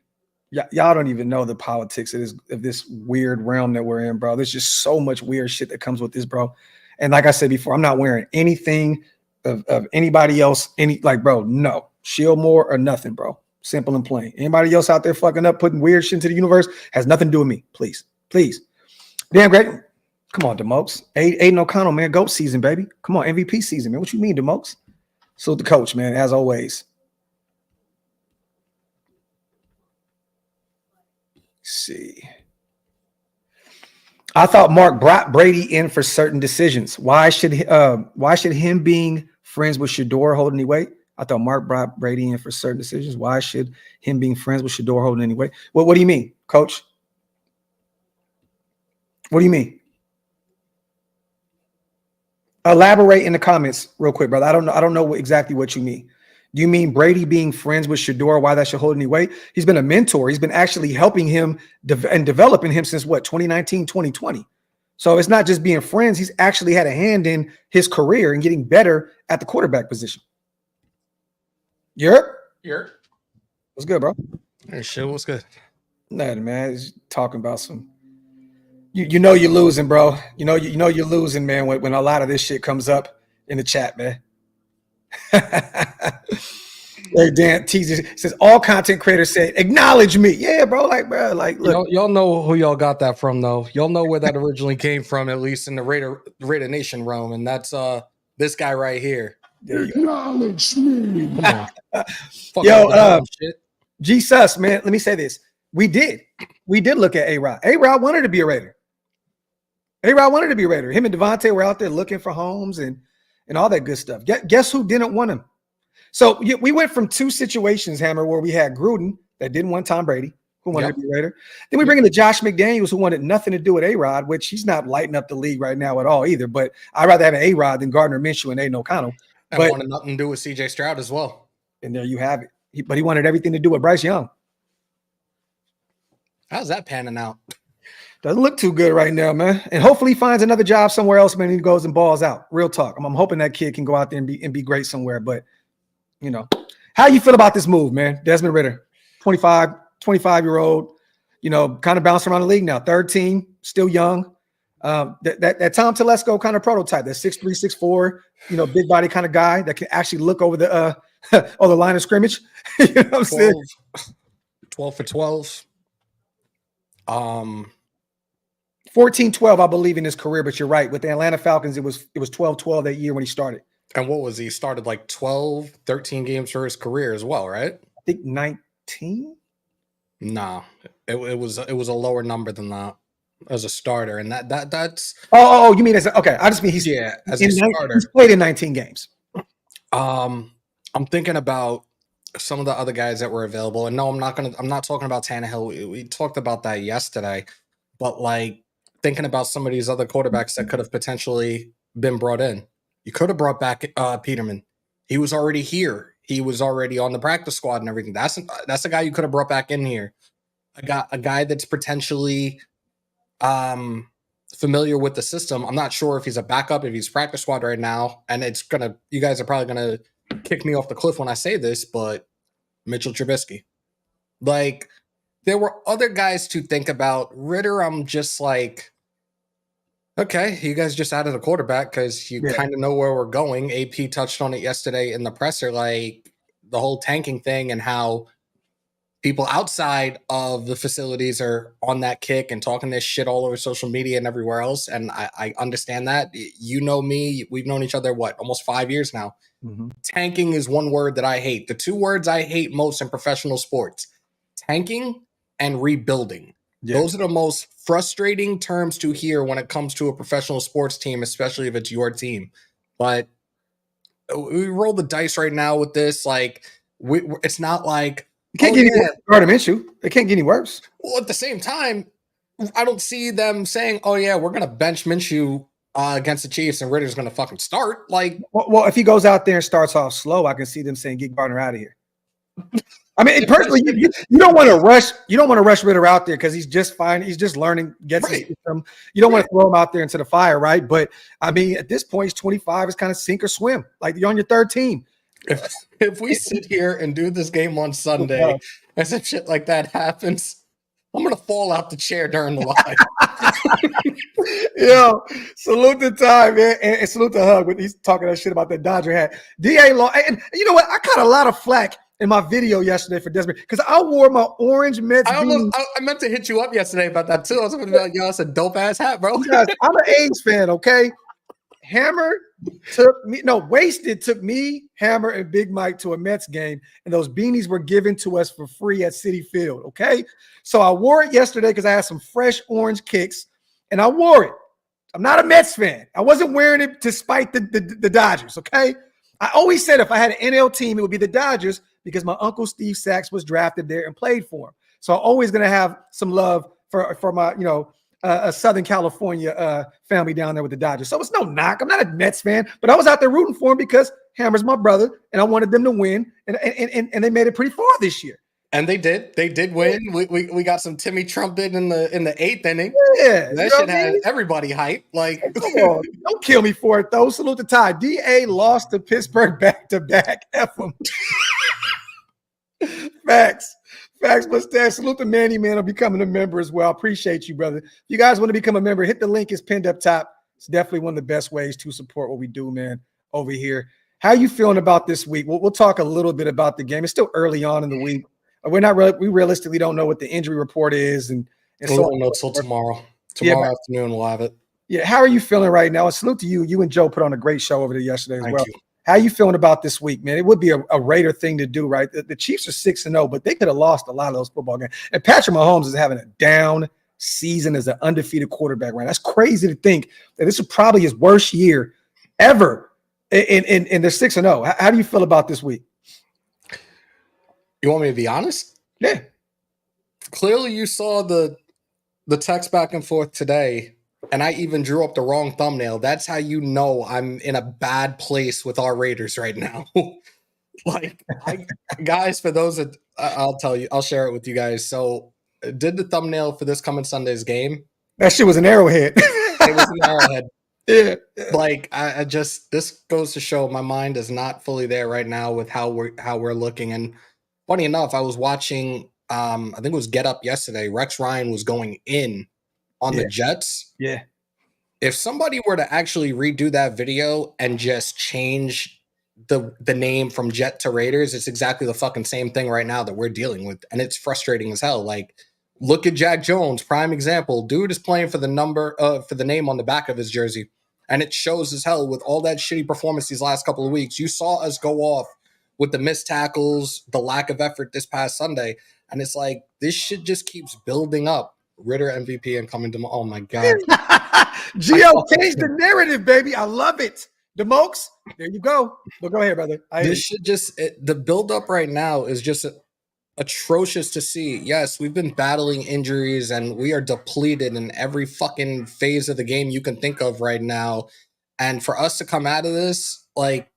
y'all don't even know the politics of this weird realm that we're in, bro. There's just so much weird shit that comes with this, bro. And like I said before, I'm not wearing anything of anybody else. Bro, no. Shieldmore or nothing, bro. Simple and plain. Anybody else out there fucking up, putting weird shit into the universe has nothing to do with me. Please. Please. Damn great. Come on, DeMokes. Aiden O'Connell, man. GOAT season, baby. Come on, MVP season, man. What you mean, DeMokes? So the coach, man, as always. Let's see. I thought Mark brought Brady in for certain decisions. Why should him being friends with Shador hold any weight? I thought Mark brought Brady in for certain decisions. Why should him being friends with Shador hold any weight? What do you mean, Coach? What do you mean? Elaborate in the comments real quick, brother. I don't know exactly what you mean. Do you mean Brady being friends with Shador? Why that should hold any weight? He's been a mentor. He's been actually helping him and developing him since what, 2019, 2020. So it's not just being friends. He's actually had a hand in his career and getting better at the quarterback position. You're what's good, bro? Hey, shit, what's good? Nothing, man. He's talking about some. You know you're losing, bro. You know you're losing, man. When a lot of this shit comes up in the chat, man. Hey, Dan teases says all content creators say acknowledge me. Yeah, bro. Look. Y'all know who y'all got that from, though. Y'all know where that originally came from, at least in the Raider Nation realm, and that's this guy right here. Acknowledge me. Come on. Yo, Jesus, man. Let me say this. We did look at A-Rod. A-Rod wanted to be a Raider. A-Rod wanted to be a Raider. Him and Devontae were out there looking for homes and all that good stuff. Guess who didn't want him? So we went from two situations, Hammer, where we had Gruden that didn't want Tom Brady, who wanted to be a Raider. Then we bring in the Josh McDaniels, who wanted nothing to do with A-Rod, which he's not lighting up the league right now at all either. But I'd rather have an A-Rod than Gardner Minshew and Aiden O'Connell. And wanted nothing to do with CJ Stroud as well. And there you have it. But he wanted everything to do with Bryce Young. How's that panning out? Doesn't look too good right now, man. And hopefully he finds another job somewhere else, man. He goes and balls out. Real talk. I'm hoping that kid can go out there and be great somewhere. But, how you feel about this move, man? Desmond Ridder, 25-year-old, kind of bouncing around the league now. Third team, still young. That Tom Telesco kind of prototype, that 6'3", 6'4", big body kind of guy that can actually look over the line of scrimmage. You know what I'm saying? 12 for 12. 14-12, I believe, in his career, but you're right. With the Atlanta Falcons, it was 12-12 that year when he started. And what was he? Started like 12, 13 games for his career as well, right? I think 19? Nah. It was a lower number than that as a starter. And that's Oh, you mean okay. I just mean as a starter. He's played in 19 games. I'm thinking about some of the other guys that were available. And no, I'm not talking about Tannehill. We talked about that yesterday. But like thinking about some of these other quarterbacks that could have potentially been brought in. You could have brought back Peterman. He was already here. He was already on the practice squad and everything. That's a guy you could have brought back in here. A guy that's potentially familiar with the system. I'm not sure if he's a backup, if he's practice squad right now. And you guys are probably gonna kick me off the cliff when I say this, but Mitchell Trubisky. Like, there were other guys to think about. Ridder, I'm just like, okay, you guys just added a quarterback because you kind of know where we're going. AP touched on it yesterday in the presser, like the whole tanking thing and how people outside of the facilities are on that kick and talking this shit all over social media and everywhere else. And I understand that. You know me. We've known each other, almost 5 years now. Mm-hmm. Tanking is one word that I hate. The two words I hate most in professional sports, tanking and rebuilding. Yeah. Those are the most frustrating terms to hear when it comes to a professional sports team, especially if it's your team. But we roll the dice right now with this. Like, it's not like it can't get any worse. Gardner Minshew. It can't get any worse. Well, at the same time, I don't see them saying, "Oh yeah, we're gonna bench Minshew against the Chiefs and Ridder's gonna fucking start." Like, well, if he goes out there and starts off slow, I can see them saying, "Get Gardner out of here." I mean, personally, you don't want to rush. You don't want to rush Ritter out there because he's just fine. He's just learning, gets his system. You don't want to throw him out there into the fire, right? But I mean, at this point, he's 25. It's kind of sink or swim. Like you're on your third team. If we sit here and do this game on Sunday, and some shit like that happens, I'm gonna fall out the chair during the live. Yo, salute the time, man, and salute the hug when he's talking that shit about that Dodger hat. DA Law, and you know what? I caught a lot of flack in my video yesterday for Desmond because I wore my orange Mets. I meant to hit you up yesterday about that too. I was going to be like, yo, that's a dope ass hat, bro. Guys, I'm an A's fan, okay? Wasted took me, Hammer, and Big Mike to a Mets game, and those beanies were given to us for free at Citi Field, okay? So I wore it yesterday because I had some fresh orange kicks, and I wore it. I'm not a Mets fan. I wasn't wearing it to spite the Dodgers, okay? I always said if I had an NL team, it would be the Dodgers because my uncle Steve Sachs was drafted there and played for him. So I'm always going to have some love for my, a Southern California family down there with the Dodgers. So it's no knock. I'm not a Mets fan, but I was out there rooting for him because Hammer's my brother and I wanted them to win. And they made it pretty far this year. And they did. They did win. We got some Timmy Trumpet in the eighth inning. Yeah, that shit had everybody hyped. Like, come on, don't kill me for it though. Salute the tie. DA lost to Pittsburgh back-to-back. F them. Facts. Mustache. Salute the Manny Man on becoming a member as well. Appreciate you, brother. If you guys want to become a member, hit the link. It's pinned up top. It's definitely one of the best ways to support what we do, man, over here. How you feeling about this week? We'll talk a little bit about the game. It's still early on in the week. We realistically don't know what the injury report is, and we won't know until tomorrow. Tomorrow afternoon we'll have it. Yeah, how are you feeling right now? And salute to you. You and Joe put on a great show over there yesterday as well. You. How are you feeling about this week, man? It would be a Raider thing to do, right? The Chiefs are 6-0, but they could have lost a lot of those football games. And Patrick Mahomes is having a down season as an undefeated quarterback, right? That's crazy to think that this is probably his worst year ever. And they're 6-0. How do you feel about this week? You want me to be honest? Yeah. Clearly you saw the text back and forth today, and I even drew up the wrong thumbnail. That's how you know I'm in a bad place with our Raiders right now. Guys, for those that I'll share it with you guys. So did the thumbnail for this coming Sunday's game. That shit was an arrowhead. It was an arrowhead. Yeah. Like I just, this goes to show my mind is not fully there right now with how we're looking. And funny enough, I was watching, I think it was Get Up yesterday. Rex Ryan was going in on the Jets. Yeah. If somebody were to actually redo that video and just change the name from Jet to Raiders, it's exactly the fucking same thing right now that we're dealing with. And it's frustrating as hell. Like, look at Jack Jones, prime example. Dude is playing for the name on the back of his jersey. And it shows as hell with all that shitty performance these last couple of weeks. You saw us go off with the missed tackles, the lack of effort this past Sunday. And it's like, this shit just keeps building up. Ritter MVP and coming to, oh my God. Gio, change the narrative, baby. I love it. The Mokes, there you go. But go ahead, brother. This shit the buildup right now is just atrocious to see. Yes, we've been battling injuries and we are depleted in every fucking phase of the game you can think of right now. And for us to come out of this, like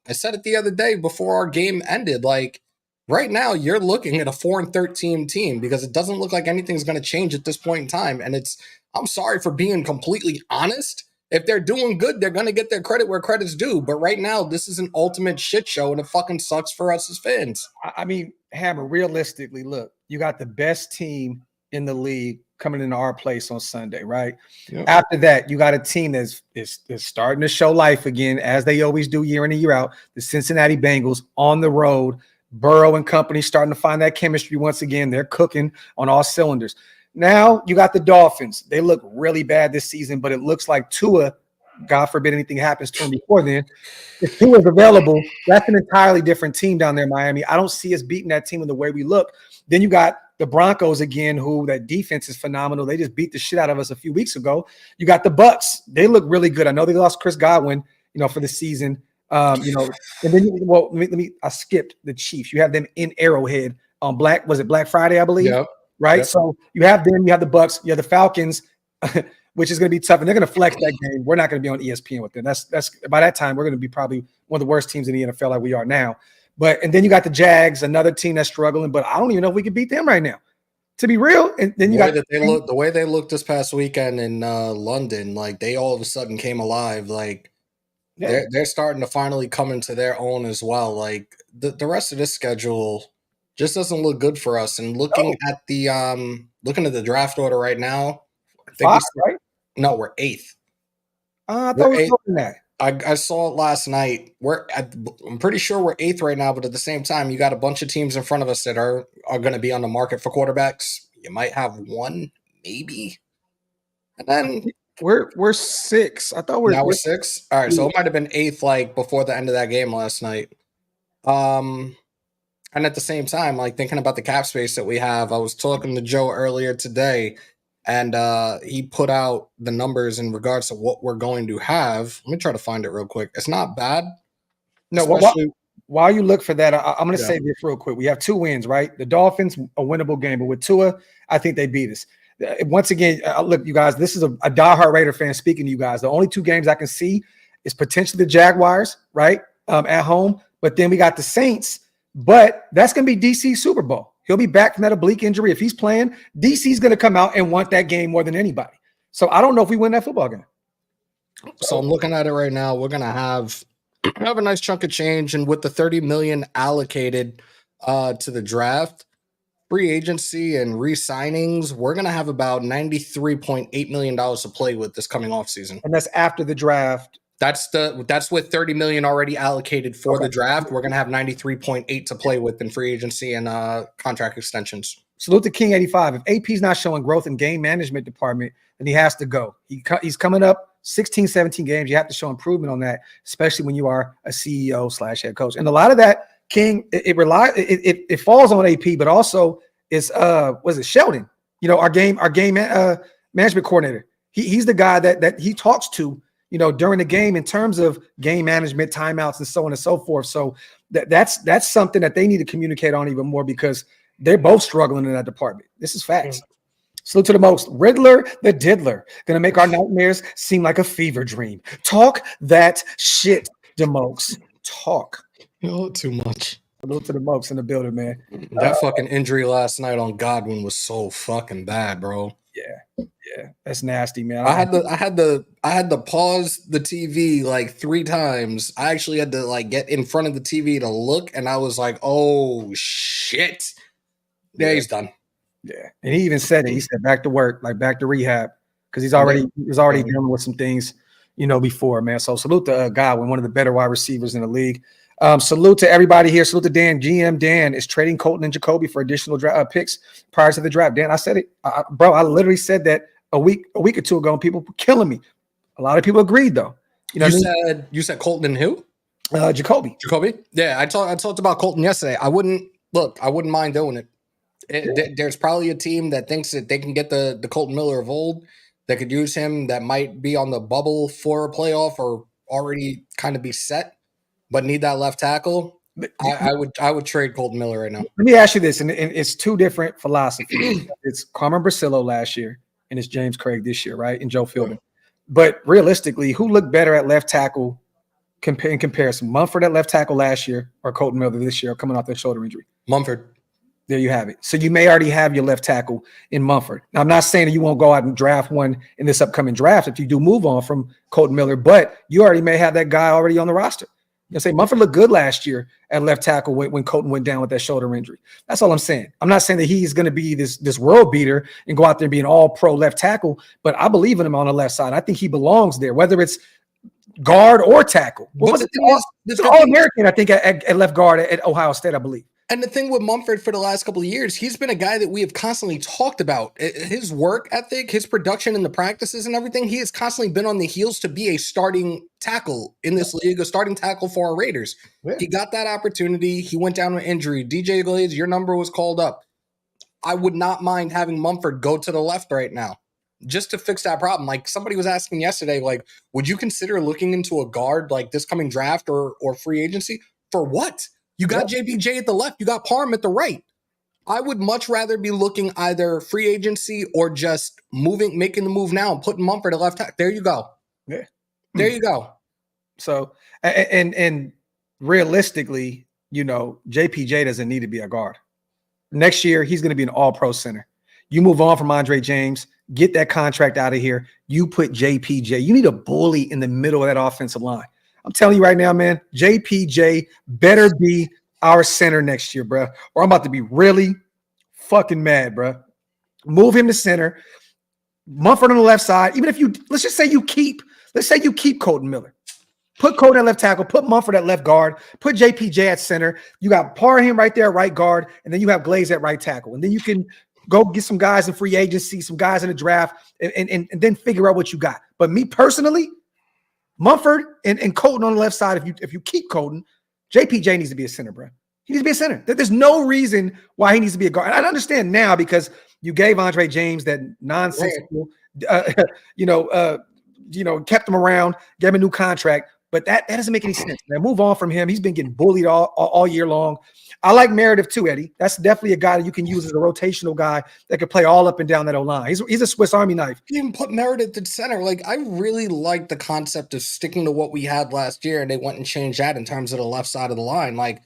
I said it the other day before our game ended, like right now you're looking at a 4-13 team because it doesn't look like anything's going to change at this point in time. And I'm sorry for being completely honest. If they're doing good, they're going to get their credit where credit's due. But right now, this is an ultimate shit show, and it fucking sucks for us as fans. I mean, Hammer, realistically, look, you got the best team in the league coming into our place on Sunday, right? Yep. After that, you got a team that's starting to show life again, as they always do year in and year out. The Cincinnati Bengals on the road. Burrow and company starting to find that chemistry once again. They're cooking on all cylinders. Now you got the Dolphins. They look really bad this season, but it looks like Tua, God forbid anything happens to him before then, if Tua's available, that's an entirely different team down there in Miami. I don't see us beating that team in the way we look. Then you got the Broncos again, who that defense is phenomenal. They just beat the shit out of us a few weeks ago. You got the Bucks. They look really good. I know they lost Chris Godwin, for the season. And then I skipped the Chiefs. You have them in Arrowhead on Black Friday, I believe. Yep. Right. Yep. So you have them, you have the Bucks, you have the Falcons, which is going to be tough. And they're going to flex that game. We're not going to be on ESPN with them. That's by that time, we're going to be probably one of the worst teams in the NFL like we are now. But and then you got the Jags, another team that's struggling. But I don't even know if we can beat them right now. To be real, and then you got the way they looked this past weekend in London, like they all of a sudden came alive. Like they're starting to finally come into their own as well. Like the rest of this schedule just doesn't look good for us. And looking at the draft order right now, I think we're 8th. I thought we were looking at. I saw it last night. I'm pretty sure we're 8th right now, but at the same time, you got a bunch of teams in front of us that are going to be on the market for quarterbacks. You might have one, maybe, and then we're 6. I thought we're 6. All right, so it might have been 8th, like before the end of that game last night. And at the same time, like thinking about the cap space that we have, I was talking to Joe earlier today. And he put out the numbers in regards to what we're going to have. Let me try to find it real quick. It's not bad. No, while you look for that, I'm going to say this real quick. We have 2 wins, right? The Dolphins, a winnable game. But with Tua, I think they beat us. Once again, look, you guys, this is a diehard Raider fan speaking to you guys. The only 2 games I can see is potentially the Jaguars, right, at home. But then we got the Saints. But that's going to be DC's Super Bowl. He'll be back from that oblique injury. If he's playing, DC's going to come out and want that game more than anybody. So I don't know if we win that football game. So I'm looking at it right now. We're going to have a nice chunk of change. And with the $30 million allocated to the draft, free agency and re-signings, we're going to have about $93.8 million to play with this coming offseason. And that's after the draft. That's with $30 million already allocated for the draft. We're going to have 93.8 to play with in free agency and contract extensions. Salute to King 85. If AP's not showing growth in game management department, then he has to go. He's coming up 16, 17 games. You have to show improvement on that, especially when you are a CEO/head coach. And a lot of that, King, it falls on AP, but also is Sheldon? You know, our game management coordinator. He's the guy that he talks to, you know, during the game in terms of game management, timeouts, and so on and so forth. So that's something that they need to communicate on even more because they're both struggling in that department. This is facts. Salute to the most. Riddler the Diddler. Gonna make our nightmares seem like a fever dream. Talk that shit, Demokes. Talk. Too much. Salute to the Mokes in the building, man. That fucking injury last night on Godwin was so fucking bad, bro. Yeah, that's nasty, man. I had to pause the TV like 3 times. I actually had to like get in front of the TV to look, and I was like, "Oh shit!" Yeah, he's done. Yeah, and he even said it. He said, "Back to work, like back to rehab," because he was already dealing with some things, you know, before, man. So salute to Godwin, one of the better wide receivers in the league. Salute to everybody here. Salute to Dan. GM Dan is trading Colton and Jacoby for additional picks prior to the draft. Dan, I said it, bro. I literally said that a week or 2 ago, and people were killing me. A lot of people agreed, though. You said Colton and who? Jacoby. Jacoby. Yeah, I talked about Colton yesterday. I wouldn't mind doing it. There's probably a team that thinks that they can get the Colton Miller of old that could use him, that might be on the bubble for a playoff or already kind of be set, but need that left tackle. I would trade Colton Miller right now. Let me ask you this, and it's 2 different philosophies. It's Carmen Brasillo last year, and it's James Craig this year, right? And Joe Fielding. But realistically, who looked better at left tackle in comparison? Mumford at left tackle last year or Colton Miller this year coming off their shoulder injury? Mumford. There you have it. So you may already have your left tackle in Mumford. Now, I'm not saying that you won't go out and draft one in this upcoming draft if you do move on from Colton Miller, but you already may have that guy already on the roster. You say Mumford looked good last year at left tackle when Colton went down with that shoulder injury. That's all I'm saying. I'm not saying that he's going to be this world beater and go out there and be an all-pro left tackle, but I believe in him on the left side. I think he belongs there, whether it's guard or tackle. It's all-American, I think, at left guard at Ohio State, I believe. And the thing with Mumford for the last couple of years, he's been a guy that we have constantly talked about. His work ethic, his production in the practices and everything, he has constantly been on the heels to be a starting tackle in this league, a starting tackle for our Raiders. Yeah. He got that opportunity. He went down with injury. DJ Glaze, your number was called up. I would not mind having Mumford go to the left right now just to fix that problem. Like somebody was asking yesterday, like, would you consider looking into a guard like this coming draft or free agency? For what? You got JPJ at the left. You got Parham at the right. I would much rather be looking either free agency or just making the move now and putting Mumford at left tackle. There you go. Yeah. There you go. So, and realistically, JPJ doesn't need to be a guard. Next year, he's going to be an all-pro center. You move on from Andre James, get that contract out of here. You put JPJ. You need a bully in the middle of that offensive line. I'm telling you right now, man, JPJ better be our center next year, bro, or I'm about to be really fucking mad, bro. Move him to center. Mumford on the left side. Even if let's say you keep Colton Miller. Put Colton at left tackle, put Mumford at left guard, put JPJ at center. You got Parham right there at right guard, and then you have Glaze at right tackle. And then you can go get some guys in free agency, some guys in the draft, and then figure out what you got. But me personally, Mumford and Colton on the left side, if you keep Colton, JPJ needs to be a center, bro. He needs to be a center. There's no reason why he needs to be a guard. And I understand now because you gave Andre James that nonsensical, kept him around, gave him a new contract. But that doesn't make any sense. Man, move on from him. He's been getting bullied all year long. I like Meredith too, Eddie. That's definitely a guy that you can use as a rotational guy that could play all up and down that O-line. He's a Swiss Army knife. You even put Meredith at center. Like, I really like the concept of sticking to what we had last year, and they went and changed that in terms of the left side of the line. Like,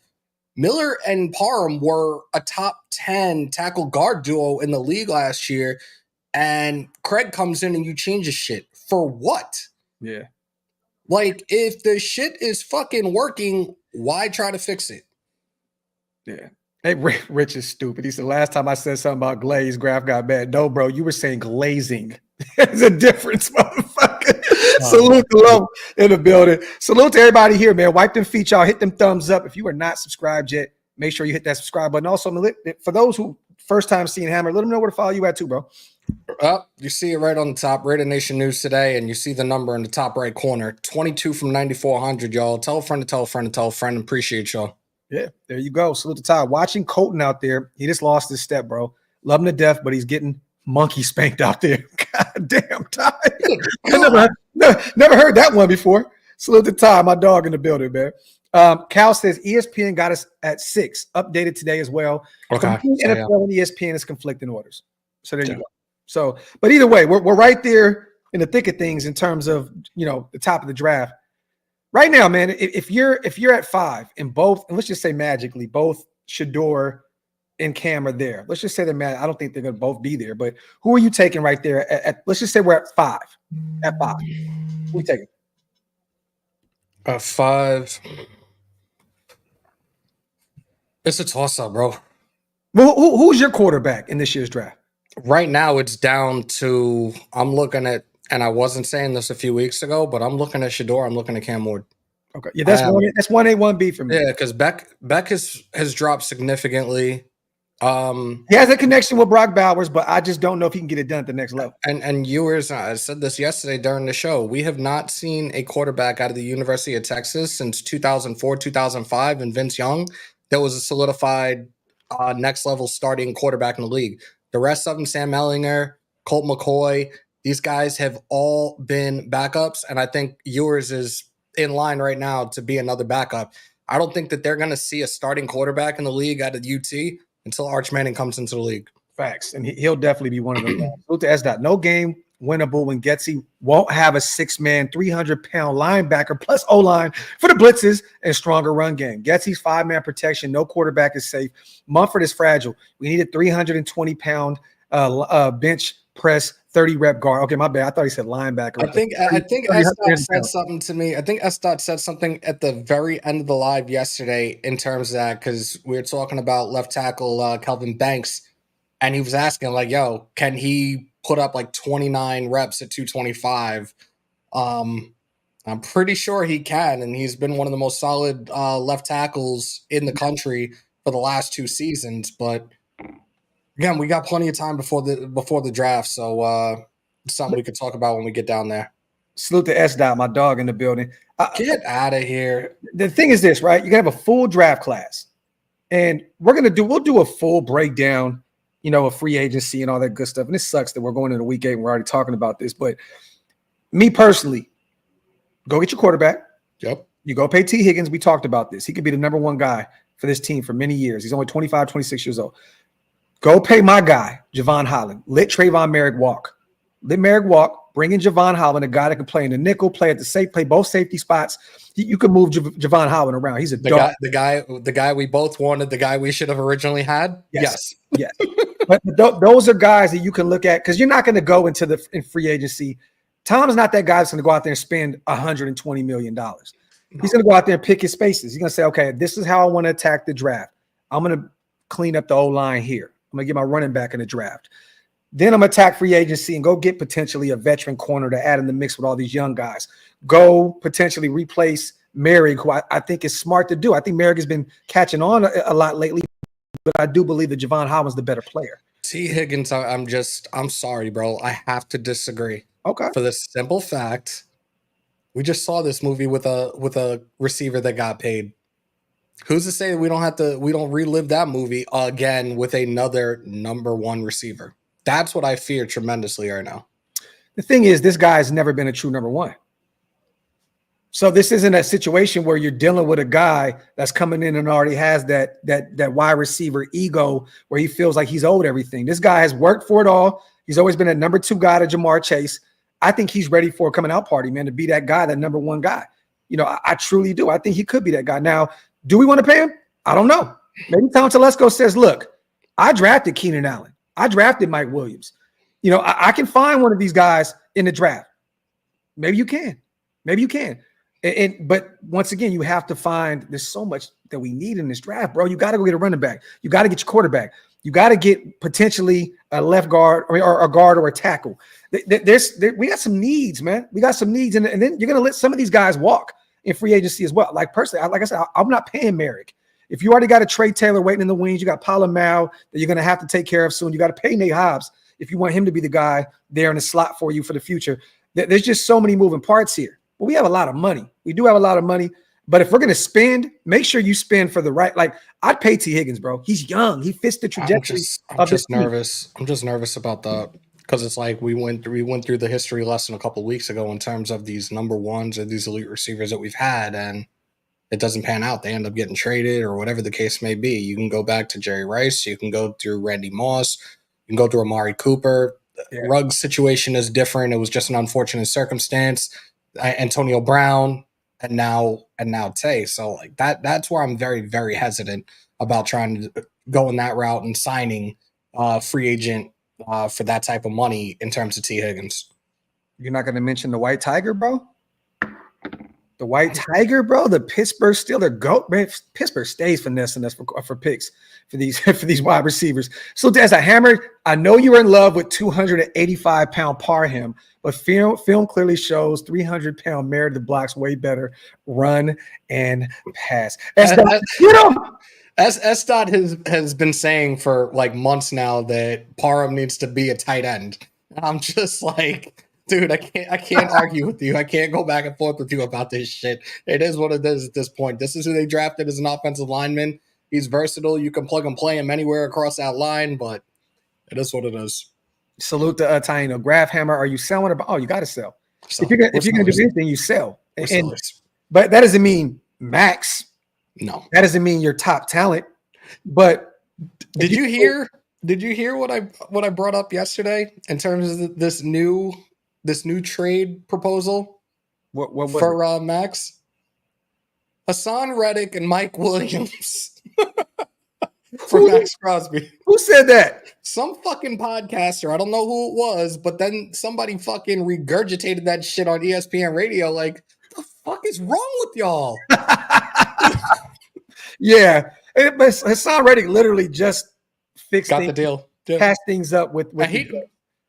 Miller and Parham were a top 10 tackle guard duo in the league last year, and Craig comes in and you change his shit. For what? Yeah. Like, if the shit is fucking working, why try to fix it? Yeah. Hey, Rich is stupid. He said, last time I said something about glaze, Graphk got bad. No, bro, you were saying glazing. There's a difference, motherfucker. Salute to Lo in the building. Salute to everybody here, man. Wipe them feet, y'all. Hit them thumbs up. If you are not subscribed yet, make sure you hit that subscribe button. Also, for those who first time seeing Hammer, let them know where to follow you at too, bro. You see it right on the top, Raider Nation News today, and you see the number in the top right corner, 22 from 9,400, y'all. Tell a friend to tell a friend to tell a friend. Appreciate y'all. Yeah, there you go. Salute to Todd. Watching Colton out there, he just lost his step, bro. Love him to death, but he's getting monkey spanked out there. God damn, Todd. I never heard that one before. Salute to Todd, my dog in the building, man. Cal says ESPN got us at 6, updated today as well. Okay. NFL and ESPN is conflicting orders. So there you go. So, but either way, we're right there in the thick of things in terms of, the top of the draft. Right now, man, if you're at 5 and both, and let's just say magically, both Shador and Cam are there. Let's just say they're mad. I don't think they're going to both be there, but who are you taking right there at let's just say we're at 5. At 5. Who are you taking? At 5. It's a toss-up, bro. Well, who's your quarterback in this year's draft? Right now, it's down to I'm looking at, and I wasn't saying this a few weeks ago, but I'm looking at Shador. I'm looking at Cam Ward. Okay, yeah, that's 1A, 1B for me. Yeah, because Beck has dropped significantly. He has a connection with Brock Bowers, but I just don't know if he can get it done at the next level. And viewers, I said this yesterday during the show. We have not seen a quarterback out of the University of Texas since 2004, 2005, and Vince Young that was a solidified next level starting quarterback in the league. The rest of them, Sam Ellinger, Colt McCoy, these guys have all been backups, and I think Ewers is in line right now to be another backup. I don't think that they're going to see a starting quarterback in the league out of UT until Arch Manning comes into the league. Facts, and he'll definitely be one of them. Go to S-Dot. No game winnable when Getsy won't have a 6-man, 300-pound linebacker plus O-line for the blitzes and stronger run game. Getsy's 5-man protection. No quarterback is safe. Mumford is fragile. We need a 320-pound bench press 30-rep guard. Okay, my bad. I thought he said linebacker. I think S-Dot said something to me. I think S-Dot said something at the very end of the live yesterday in terms of that, because we were talking about left tackle Kelvin Banks, and he was asking, like, yo, can he put up like 29 reps at 225? I'm pretty sure he can, and he's been one of the most solid left tackles in the country for the last 2 seasons, but again, we got plenty of time before the draft, so it's something we could talk about when we get down there. Salute to S-Dot, my dog in the building. Get out of here. The thing is this, right? You're going to have a full draft class, and we'll do a full breakdown, of free agency and all that good stuff. And it sucks that we're going into week 8 and we're already talking about this, but me personally, go get your quarterback. Yep. You go pay T. Higgins. We talked about this. He could be the number 1 guy for this team for many years. He's only 25, 26 years old. Go pay my guy, Javon Holland. Let Trayvon Merrick walk. let Merrick walk, bring in Javon Holland, a guy that can play in the nickel, play at the play both safety spots. You can move Javon Holland around. He's a dog. The guy we both wanted, the guy we should have originally had. Yes. But those are guys that you can look at because you're not going to go into in free agency. Tom's not that guy that's going to go out there and spend $120 million. He's going to go out there and pick his spaces. He's going to say, okay, this is how I want to attack the draft. I'm going to clean up the O-line here. I'm going to get my running back in the draft. Then I'm going to attack free agency and go get potentially a veteran corner to add in the mix with all these young guys. Go potentially replace Merrick, who I think is smart to do. I think Merrick has been catching on a lot lately, but I do believe that Javon Holland's the better player. T. Higgins, I'm sorry, bro. I have to disagree. Okay. For the simple fact, we just saw this movie with a receiver that got paid. Who's to say that we don't relive that movie again with another number one receiver? That's what I fear tremendously right now. The thing is, this guy has never been a true number one. So this isn't a situation where you're dealing with a guy that's coming in and already has that wide receiver ego where he feels like he's owed everything. This guy has worked for it all. He's always been a number two guy to Jamar Chase. I think he's ready for a coming out party, man, to be that guy, that number one guy. You know, I truly do. I think he could be that guy. Now, do we want to pay him? I don't know. Maybe Tom Telesco says, look, I drafted Keenan Allen. I drafted Mike Williams. You know, I can find one of these guys in the draft. Maybe you can. But once again, you have to find, there's so much that we need in this draft, bro. You got to go get a running back. You got to get your quarterback. You got to get potentially a left guard or a guard or a tackle. We got some needs, man. We got some needs. And then you're going to let some of these guys walk in free agency as well. Like personally, like I said, I'm not paying Merrick. If you already got a Trey Taylor waiting in the wings, you got Palomar that you're going to have to take care of soon. You got to pay Nate Hobbs if you want him to be the guy there in the slot for you for the future. There's just so many moving parts here. But we have a lot of money. We do have a lot of money. But if we're going to spend, make sure you spend for the right. Like, I'd pay T. Higgins, bro. He's young. He fits the trajectory. I'm just nervous. I'm just nervous about that because it's like we went through the history lesson a couple of weeks ago in terms of these number ones or these elite receivers that we've had, and it doesn't pan out. They end up getting traded or whatever the case may be. You can go back to Jerry Rice. You can go through Randy Moss. You can go through Amari Cooper. Yeah. Ruggs' situation is different. It was just an unfortunate circumstance. Antonio Brown and now Tay. So like that's where I'm very, very hesitant about trying to go in that route and signing free agent for that type of money in terms of T. Higgins. You're not going to mention the White Tiger, bro? The White Tiger, bro, the Pittsburgh Steelers goat, man. Pittsburgh stays finessing us for picks for these wide receivers. So as I hammered, I know you're in love with 285-pound Parham, but film clearly shows 300-pound Merritt the blocks way better run and pass. S-Dot has been saying for like months now that Parham needs to be a tight end. I'm just like, dude, I can't argue with you. I can't go back and forth with you about this shit. It is what it is at this point. This is who they drafted as an offensive lineman. He's versatile. You can plug and play him anywhere across that line, but it is what it is. Salute to Taino. Graphk Hammer, are you selling? Oh, you got to sell. If you're going to do anything, you sell. But that doesn't mean max. No. That doesn't mean you're top talent. But did you hear what I brought up yesterday in terms of this new trade proposal? What for Max? Hassan Reddick and Mike Williams for Max Crosby. Who said that? Some fucking podcaster. I don't know who it was, but then somebody fucking regurgitated that shit on ESPN radio. Like, what the fuck is wrong with y'all? Yeah. But Hassan Reddick literally just got the deal. Patched things up with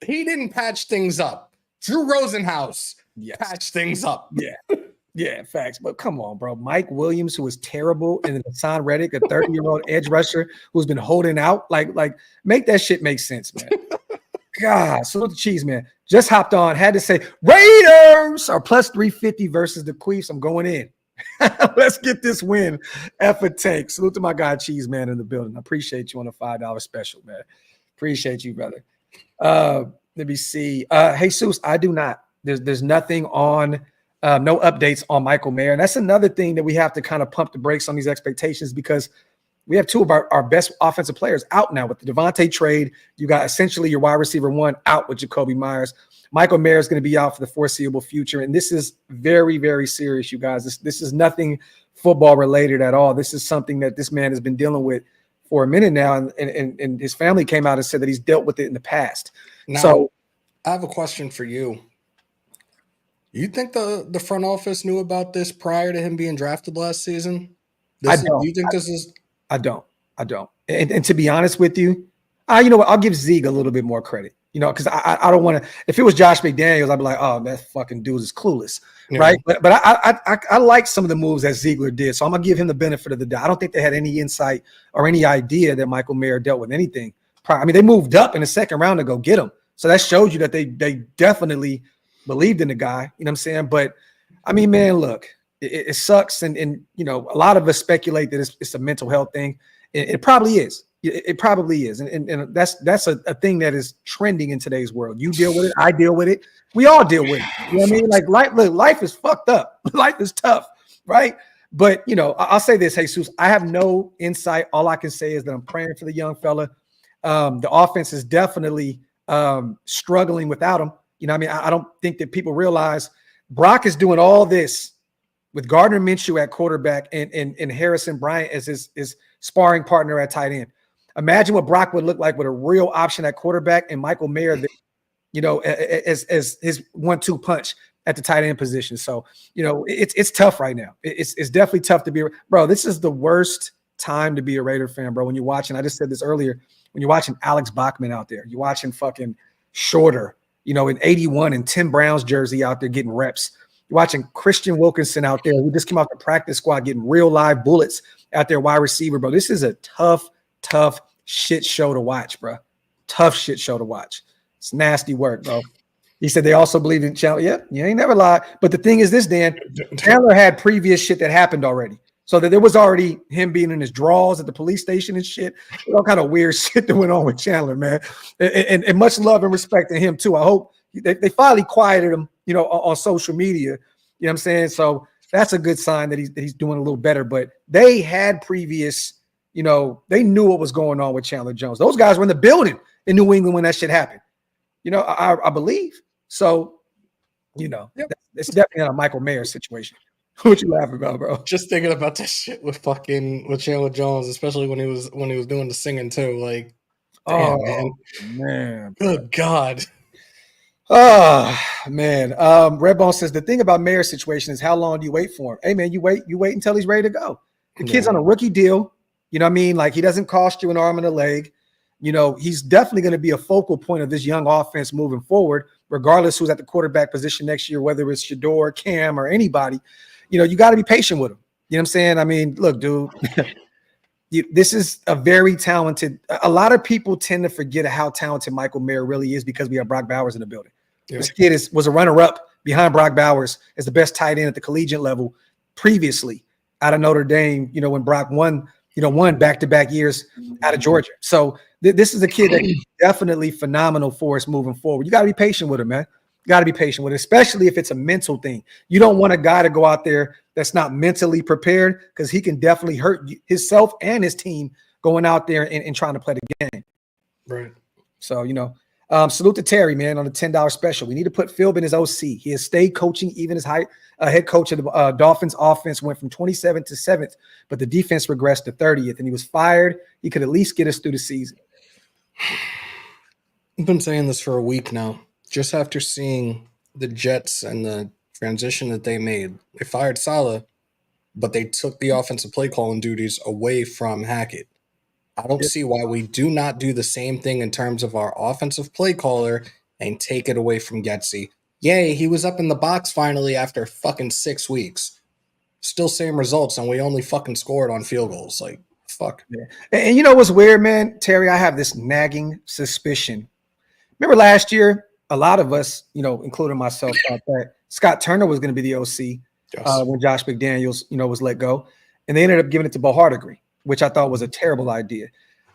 he didn't patch things up. Drew Rosenhaus patched things up. Yeah, facts. But come on, bro. Mike Williams, who was terrible, and then Hassan Reddick, a 30-year-old edge rusher who's been holding out. Like, make that shit make sense, man. God, salute the cheese, man. Just hopped on, had to say, Raiders are plus 350 versus the Queefs. I'm going in. Let's get this win. Effort tank. Salute to my guy, Cheese Man, in the building. I appreciate you on a $5 special, man. Appreciate you, brother. Let me see. Jesus, I do not. There's nothing on, no updates on Michael Mayer. And that's another thing that we have to kind of pump the brakes on these expectations because we have two of our best offensive players out now with the Devontae trade. You got essentially your wide receiver one out with Jacoby Myers. Michael Mayer is going to be out for the foreseeable future. And this is very, very serious, you guys. This is nothing football related at all. This is something that this man has been dealing with for a minute now. And his family came out and said that he's dealt with it in the past. Now, So I have a question for you. You think the front office knew about this prior to him being drafted last season? I don't. Do you think this is? I don't. And to be honest with you, you know what? I'll give Zeke a little bit more credit, you know, because I don't want to. If it was Josh McDaniels, I'd be like, oh, that fucking dude is clueless, right? But I like some of the moves that Ziegler did, so I'm gonna give him the benefit of the doubt. I don't think they had any insight or any idea that Michael Mayer dealt with anything prior. I mean, they moved up in the second round to go get him, so that shows you that they definitely believed in the guy. You know what I'm saying? But I mean, man, look, it sucks, and you know, a lot of us speculate that it's a mental health thing. It probably is. It probably is, and that's a thing that is trending in today's world. You deal with it, I deal with it, we all deal with it. You know what I mean? Like life is fucked up. Life is tough, right? But you know, I'll say this, Jesus, I have no insight. All I can say is that I'm praying for the young fella. The offense is definitely struggling without him. You know what I mean? I don't think that people realize Brock is doing all this with Gardner Minshew at quarterback and Harrison Bryant as his sparring partner at tight end. Imagine what Brock would look like with a real option at quarterback and Michael Mayer, you know, as his 1-2 punch at the tight end position. So, you know, it's tough right now. It's definitely tough to be, bro. This is the worst time to be a Raider fan, bro. When you're watching, I just said this earlier, when you're watching Alex Bachman out there, you're watching fucking Shorter, you know, in 81 and Tim Brown's jersey out there getting reps. You're watching Christian Wilkinson out there who just came out the practice squad getting real live bullets out there, wide receiver, bro. This is a tough shit show to watch, bro. Tough shit show to watch. It's nasty work, bro. He said they also believe in Chandler. Yeah, you ain't never lied. But the thing is this, Dan, Chandler had previous shit that happened already. So that there was already him being in his drawers at the police station and shit. All kind of weird shit that went on with Chandler, man. And much love and respect to him, too. I hope they finally quieted him, you know, on social media. You know what I'm saying? So that's a good sign that he's doing a little better. But they had previous, you know, they knew what was going on with Chandler Jones. Those guys were in the building in New England when that shit happened. You know, I believe. So, you know, it's definitely not a Michael Mayer situation. What you laughing about, bro? Just thinking about that shit with Chandler Jones, especially when he was doing the singing too. Like, damn, man. Good God. Oh man. Redbone says the thing about Mayer's situation is how long do you wait for him? Hey man, you wait until he's ready to go. The kid's on a rookie deal. You know what I mean? Like, he doesn't cost you an arm and a leg. You know, he's definitely going to be a focal point of this young offense moving forward, regardless who's at the quarterback position next year, whether it's Shador, Cam, or anybody. You know, you got to be patient with him. You know what I'm saying? I mean, look, dude, this is a very talented – a lot of people tend to forget how talented Michael Mayer really is because we have Brock Bowers in the building. Yeah. This kid was a runner-up behind Brock Bowers as the best tight end at the collegiate level previously out of Notre Dame, you know, when Brock won back-to-back years out of Georgia. So this is a kid that is definitely phenomenal for us moving forward. You got to be patient with him, man. You got to be patient with it, especially if it's a mental thing. You don't want a guy to go out there that's not mentally prepared because he can definitely hurt himself and his team going out there and trying to play the game. Right. So, you know, salute to Terry, man, on the $10 special. We need to put Philbin as OC. He has stayed coaching, even as head coach of the Dolphins offense went from 27th to 7th, but the defense regressed to 30th, and he was fired. He could at least get us through the season. I've been saying this for a week now. Just after seeing the Jets and the transition that they made, they fired Saleh, but they took the offensive play calling duties away from Hackett. I don't see why we do not do the same thing in terms of our offensive play caller and take it away from Getsy. Yay, he was up in the box finally after fucking 6 weeks. Still same results, and we only fucking scored on field goals. Like, fuck. Yeah. And you know what's weird, man? Terry, I have this nagging suspicion. Remember last year, a lot of us, you know, including myself, thought that Scott Turner was going to be the OC when Josh McDaniels, you know, was let go. And they ended up giving it to Bo Hardegree, which I thought was a terrible idea.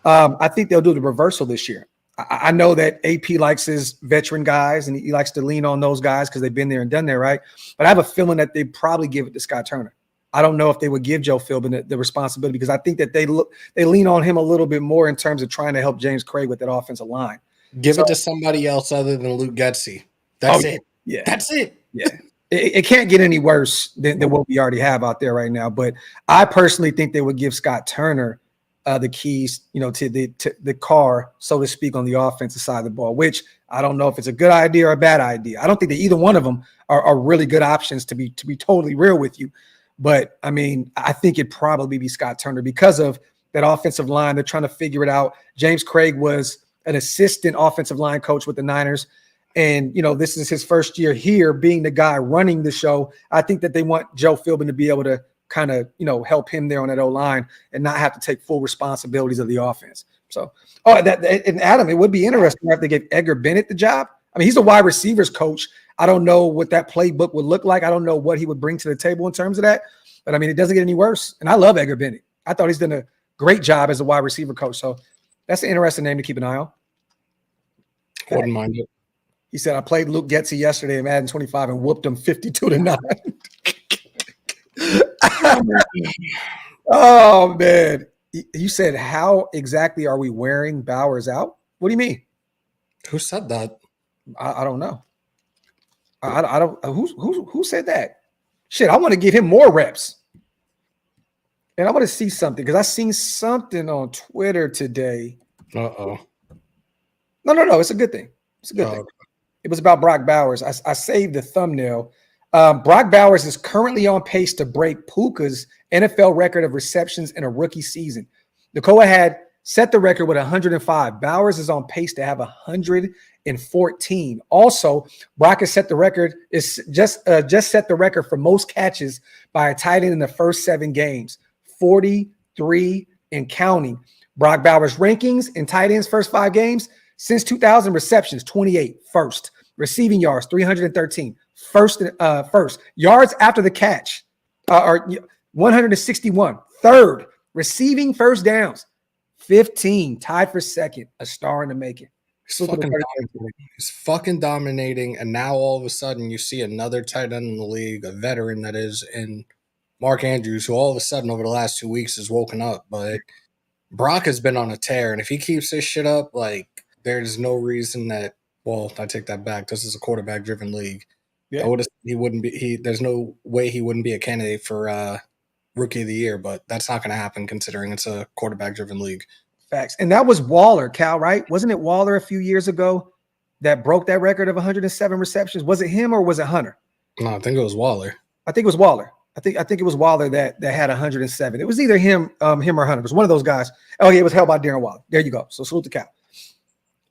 I think they'll do the reversal this year. I know that AP likes his veteran guys, and he likes to lean on those guys because they've been there and done there, right? But I have a feeling that they probably give it to Scott Turner. I don't know if they would give Joe Philbin the responsibility because I think that they lean on him a little bit more in terms of trying to help James Craig with that offensive line. Give it to somebody else other than Luke Getsy. That's it. Yeah. That's it. Yeah. It can't get any worse than what we already have out there right now. But I personally think they would give Scott Turner the keys, to the car, so to speak, on the offensive side of the ball, which I don't know if it's a good idea or a bad idea. I don't think that either one of them are really good options, to be totally real with you. But I mean, I think it'd probably be Scott Turner because of that offensive line. They're trying to figure it out. James Craig was an assistant offensive line coach with the Niners. And, this is his first year here being the guy running the show. I think that they want Joe Philbin to be able to kind of, help him there on that O-line and not have to take full responsibilities of the offense. So, and Adam, it would be interesting if they gave Edgar Bennett the job. I mean, he's a wide receivers coach. I don't know what that playbook would look like. I don't know what he would bring to the table in terms of that. But, I mean, it doesn't get any worse. And I love Edgar Bennett. I thought he's done a great job as a wide receiver coach. So that's an interesting name to keep an eye on. Wouldn't mind it. He said, I played Luke Getsy yesterday in Madden 25 and whooped him 52-9. Oh, man. You said, how exactly are we wearing Bowers out? What do you mean? Who said that? I don't know. I don't. Who said that? Shit, I want to give him more reps. And I want to see something because I seen something on Twitter today. Uh-oh. No. It's a good thing. It's a good thing. It was about Brock Bowers. I saved the thumbnail. Brock Bowers is currently on pace to break Puka's NFL record of receptions in a rookie season. Nakoa had set the record with 105. Bowers is on pace to have 114. Also, Brock has set the record, just set the record for most catches by a tight end in the first 7 games, 43 and counting. Brock Bowers rankings in tight ends first 5 games since 2000, receptions 28, first. Receiving yards 313, first. Yards after the catch are 161, third. Receiving first downs 15, tied for second. A star in the making. He's fucking dominating, and now all of a sudden you see another tight end in the league, a veteran that is in Mark Andrews, who all of a sudden over the last 2 weeks has woken up. But Brock has been on a tear, and if he keeps this shit up, there's no reason that. Well, I take that back. This is a quarterback-driven league. Yeah. He wouldn't be. There's no way he wouldn't be a candidate for Rookie of the Year, but that's not going to happen considering it's a quarterback-driven league. Facts. And that was Waller, Cal, right? Wasn't it Waller a few years ago that broke that record of 107 receptions? Was it him or was it Hunter? No, I think it was Waller. I think it was Waller. I think it was Waller that had 107. It was either him or Hunter. It was one of those guys. Oh, yeah, it was held by Darren Waller. There you go. So salute to Cal.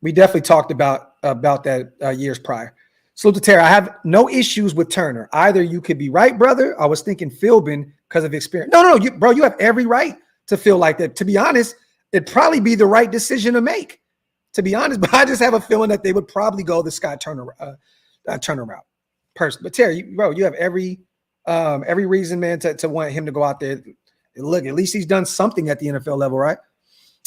We definitely talked about that years prior. Salute to Terry. I have no issues with Turner. Either you could be right, brother. I was thinking Philbin because of experience. No, you have every right to feel like that. To be honest, it'd probably be the right decision to make, to be honest. But I just have a feeling that they would probably go the Scott Turner route. Person. But Terry, you have every reason, man, to want him to go out there. Look, at least he's done something at the NFL level, right?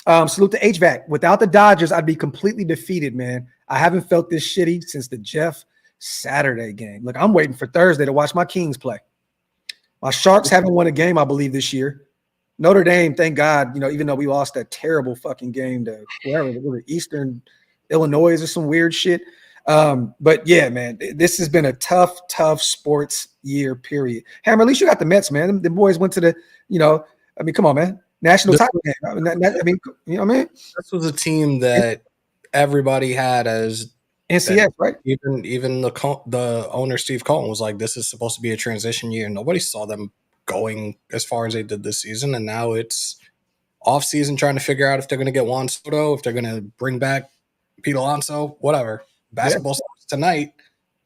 Salute to HVAC. Without the Dodgers, I'd be completely defeated, man. I haven't felt this shitty since the Jeff Saturday game. Look, I'm waiting for Thursday to watch my Kings play. My Sharks haven't won a game, I believe, this year. Notre Dame, thank God, even though we lost that terrible fucking game to wherever, Eastern Illinois or some weird shit. But yeah, man, this has been a tough sports year, period. Hammer, at least you got the Mets, man. The boys went to the, come on, man. National title game. You know what I mean? This was a team that everybody had as NCS, right? Even the owner, Steve Cohen, was like, this is supposed to be a transition year. Nobody saw them going as far as they did this season, and now it's off season trying to figure out if they're going to get Juan Soto, if they're going to bring back Pete Alonso, whatever. Basketball starts tonight.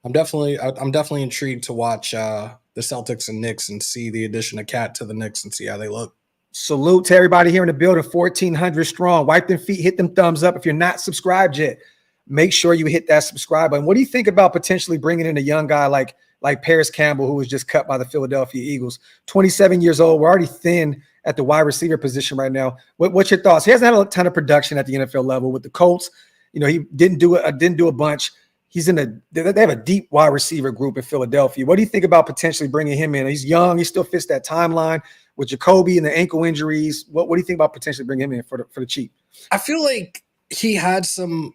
I'm definitely intrigued to watch the Celtics and Knicks and see the addition of Cat to the Knicks and see how they look. Salute to everybody here in the building, 1,400 strong. Wipe them feet, hit them thumbs up. If you're not subscribed yet, make sure you hit that subscribe button. What do you think about potentially bringing in a young guy like Paris Campbell, who was just cut by the Philadelphia Eagles? 27 years old. We're already thin at the wide receiver position right now. What's your thoughts? He hasn't had a ton of production at the NFL level with the Colts. He didn't do a bunch. They have a deep wide receiver group in Philadelphia. What do you think about potentially bringing him in? He's young. He still fits that timeline with Jacoby and the ankle injuries. What do you think about potentially bringing him in for the cheap? I feel like he had some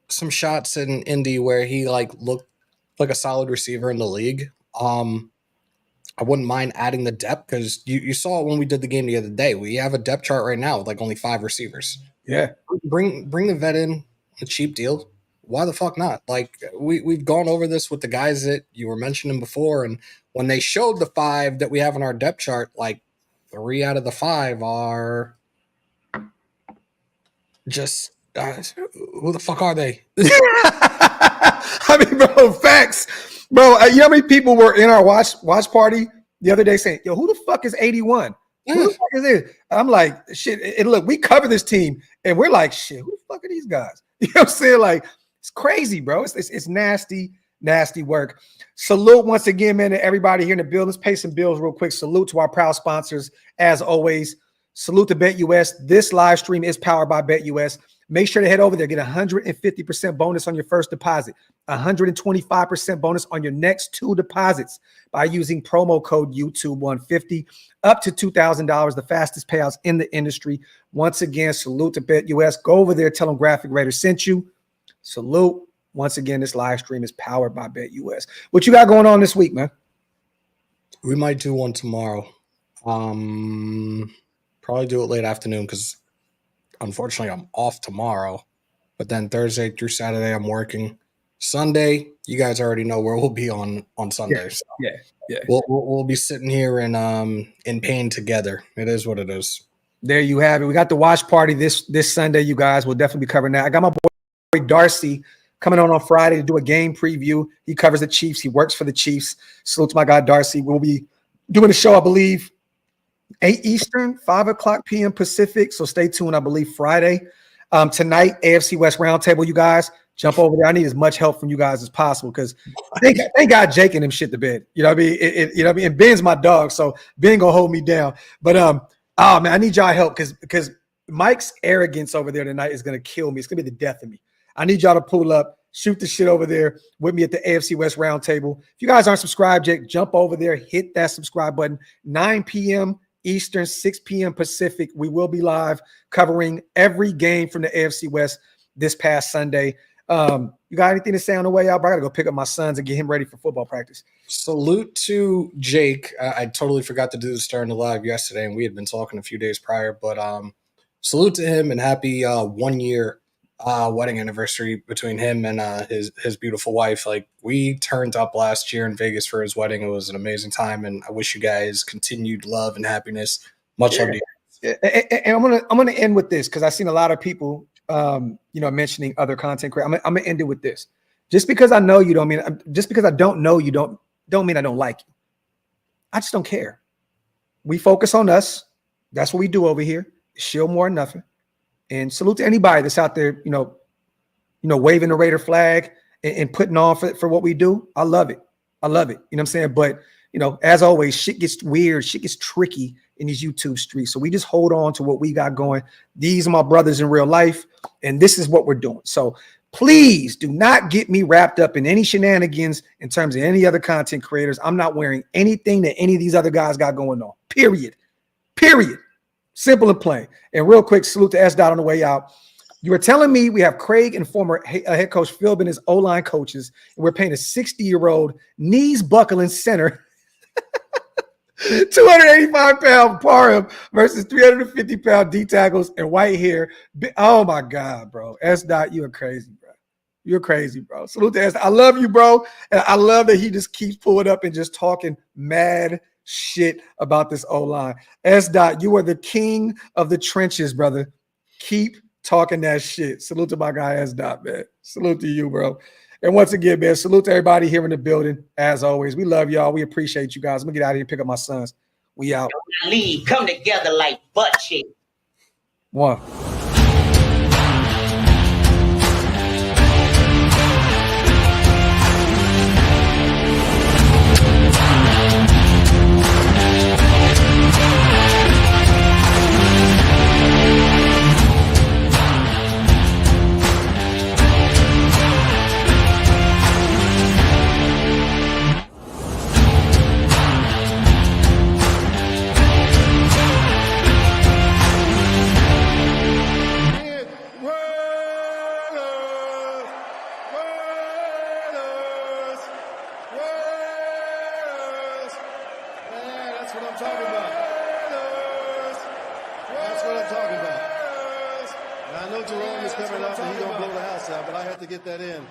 shots in Indy where he looked like a solid receiver in the league. I wouldn't mind adding the depth because you saw it when we did the game the other day. We have a depth chart right now with like only 5 receivers. Yeah. Bring the vet in, a cheap deal. Why the fuck not? Like we've gone over this with the guys that you were mentioning before, and when they showed the 5 that we have on our depth chart, like 3 out of the 5 are just who the fuck are they? I mean, bro, facts, bro. You know how many people were in our watch party the other day saying, "Yo, who the fuck is 81? Who the fuck is this?" I'm like, shit. And look, we cover this team, and we're like, shit. Who the fuck are these guys? You know what I'm saying? Like, it's crazy, bro. It's nasty, nasty work. Salute once again, man, to everybody here in the building. Let's pay some bills real quick. Salute to our proud sponsors, as always. Salute to BetUS. This live stream is powered by BetUS. Make sure to head over there. Get 150% bonus on your first deposit, 125% bonus on your next 2 deposits by using promo code YouTube150, up to $2,000, the fastest payouts in the industry. Once again, salute to BetUS. Go over there. Tell them Graphk Raiders sent you. Salute. Once again, this live stream is powered by BetUS. What you got going on this week, man? We might do one tomorrow. Probably do it late afternoon because unfortunately I'm off tomorrow. But then Thursday through Saturday I'm working. Sunday, you guys already know where we'll be on Sunday. Yeah. We'll be sitting here in pain together. It is what it is. There you have it. We got the watch party this Sunday, you guys. We'll definitely be covering that. I got my boy Darcy coming on Friday to do a game preview. He covers the Chiefs. He works for the Chiefs. Salute to my guy Darcy. We'll be doing the show, I believe, 8 Eastern, 5 o'clock p.m. Pacific. So stay tuned, I believe, Friday. Tonight, AFC West Roundtable, you guys. Jump over there. I need as much help from you guys as possible because thank God Jake and him shit to bed. You know what I mean? You know what I mean? And Ben's my dog, so Ben gonna hold me down. But oh man, I need y'all help because Mike's arrogance over there tonight is gonna kill me. It's gonna be the death of me. I need y'all to pull up, shoot the shit over there with me at the AFC West Roundtable. If you guys aren't subscribed, Jake, jump over there, hit that subscribe button. 9 p.m. Eastern, 6 p.m. Pacific. We will be live covering every game from the AFC West this past Sunday. You got anything to say on the way out? Bro, I gotta go pick up my sons and get him ready for football practice. Salute to Jake. I totally forgot to do this during the live yesterday, and we had been talking a few days prior. But salute to him and happy 1 year wedding anniversary between him and his beautiful wife. Like, we turned up last year in Vegas for his wedding. It was an amazing time, and I wish you guys continued love and happiness. Much love to you. And I'm gonna end with this because I've seen a lot of people mentioning other content creators. I'm gonna end it with this. Just because I know you don't mean just because I don't know you don't mean I don't like you. I just don't care. We focus on us. That's what we do over here. Shield more than nothing. And salute to anybody that's out there, waving the Raider flag and putting on for what we do. I love it. You know what I'm saying? But as always, shit gets weird, shit gets tricky in these YouTube streets. So we just hold on to what we got going. These are my brothers in real life, and this is what we're doing. So please do not get me wrapped up in any shenanigans in terms of any other content creators. I'm not wearing anything that any of these other guys got going on. Period. Simple and plain. And real quick, salute to S. Dot on the way out. You were telling me we have Craig and former head coach Philbin as O-line coaches, and we're paying a 60-year-old knees buckling center 285-pound Parham versus 350-pound D tackles and white hair. Oh my God, bro. S. Dot, you're crazy, bro. You're crazy, bro. Salute to S. I love you, bro. And I love that he just keeps pulling up and just talking mad shit about this O-line. S. Dot, you are the king of the trenches, brother. Keep talking that shit. Salute to my guy S. Dot, man. Salute to you, bro. And once again, man, salute to everybody here in the building. As always, we love y'all. We appreciate you guys. I'm gonna get out of here and pick up my sons. We out. Leave, come together like butt shit. One. what I'm talking about. That's what I'm talking about. And I know Jerome is coming up and he's going to blow the house out, but I have to get that in.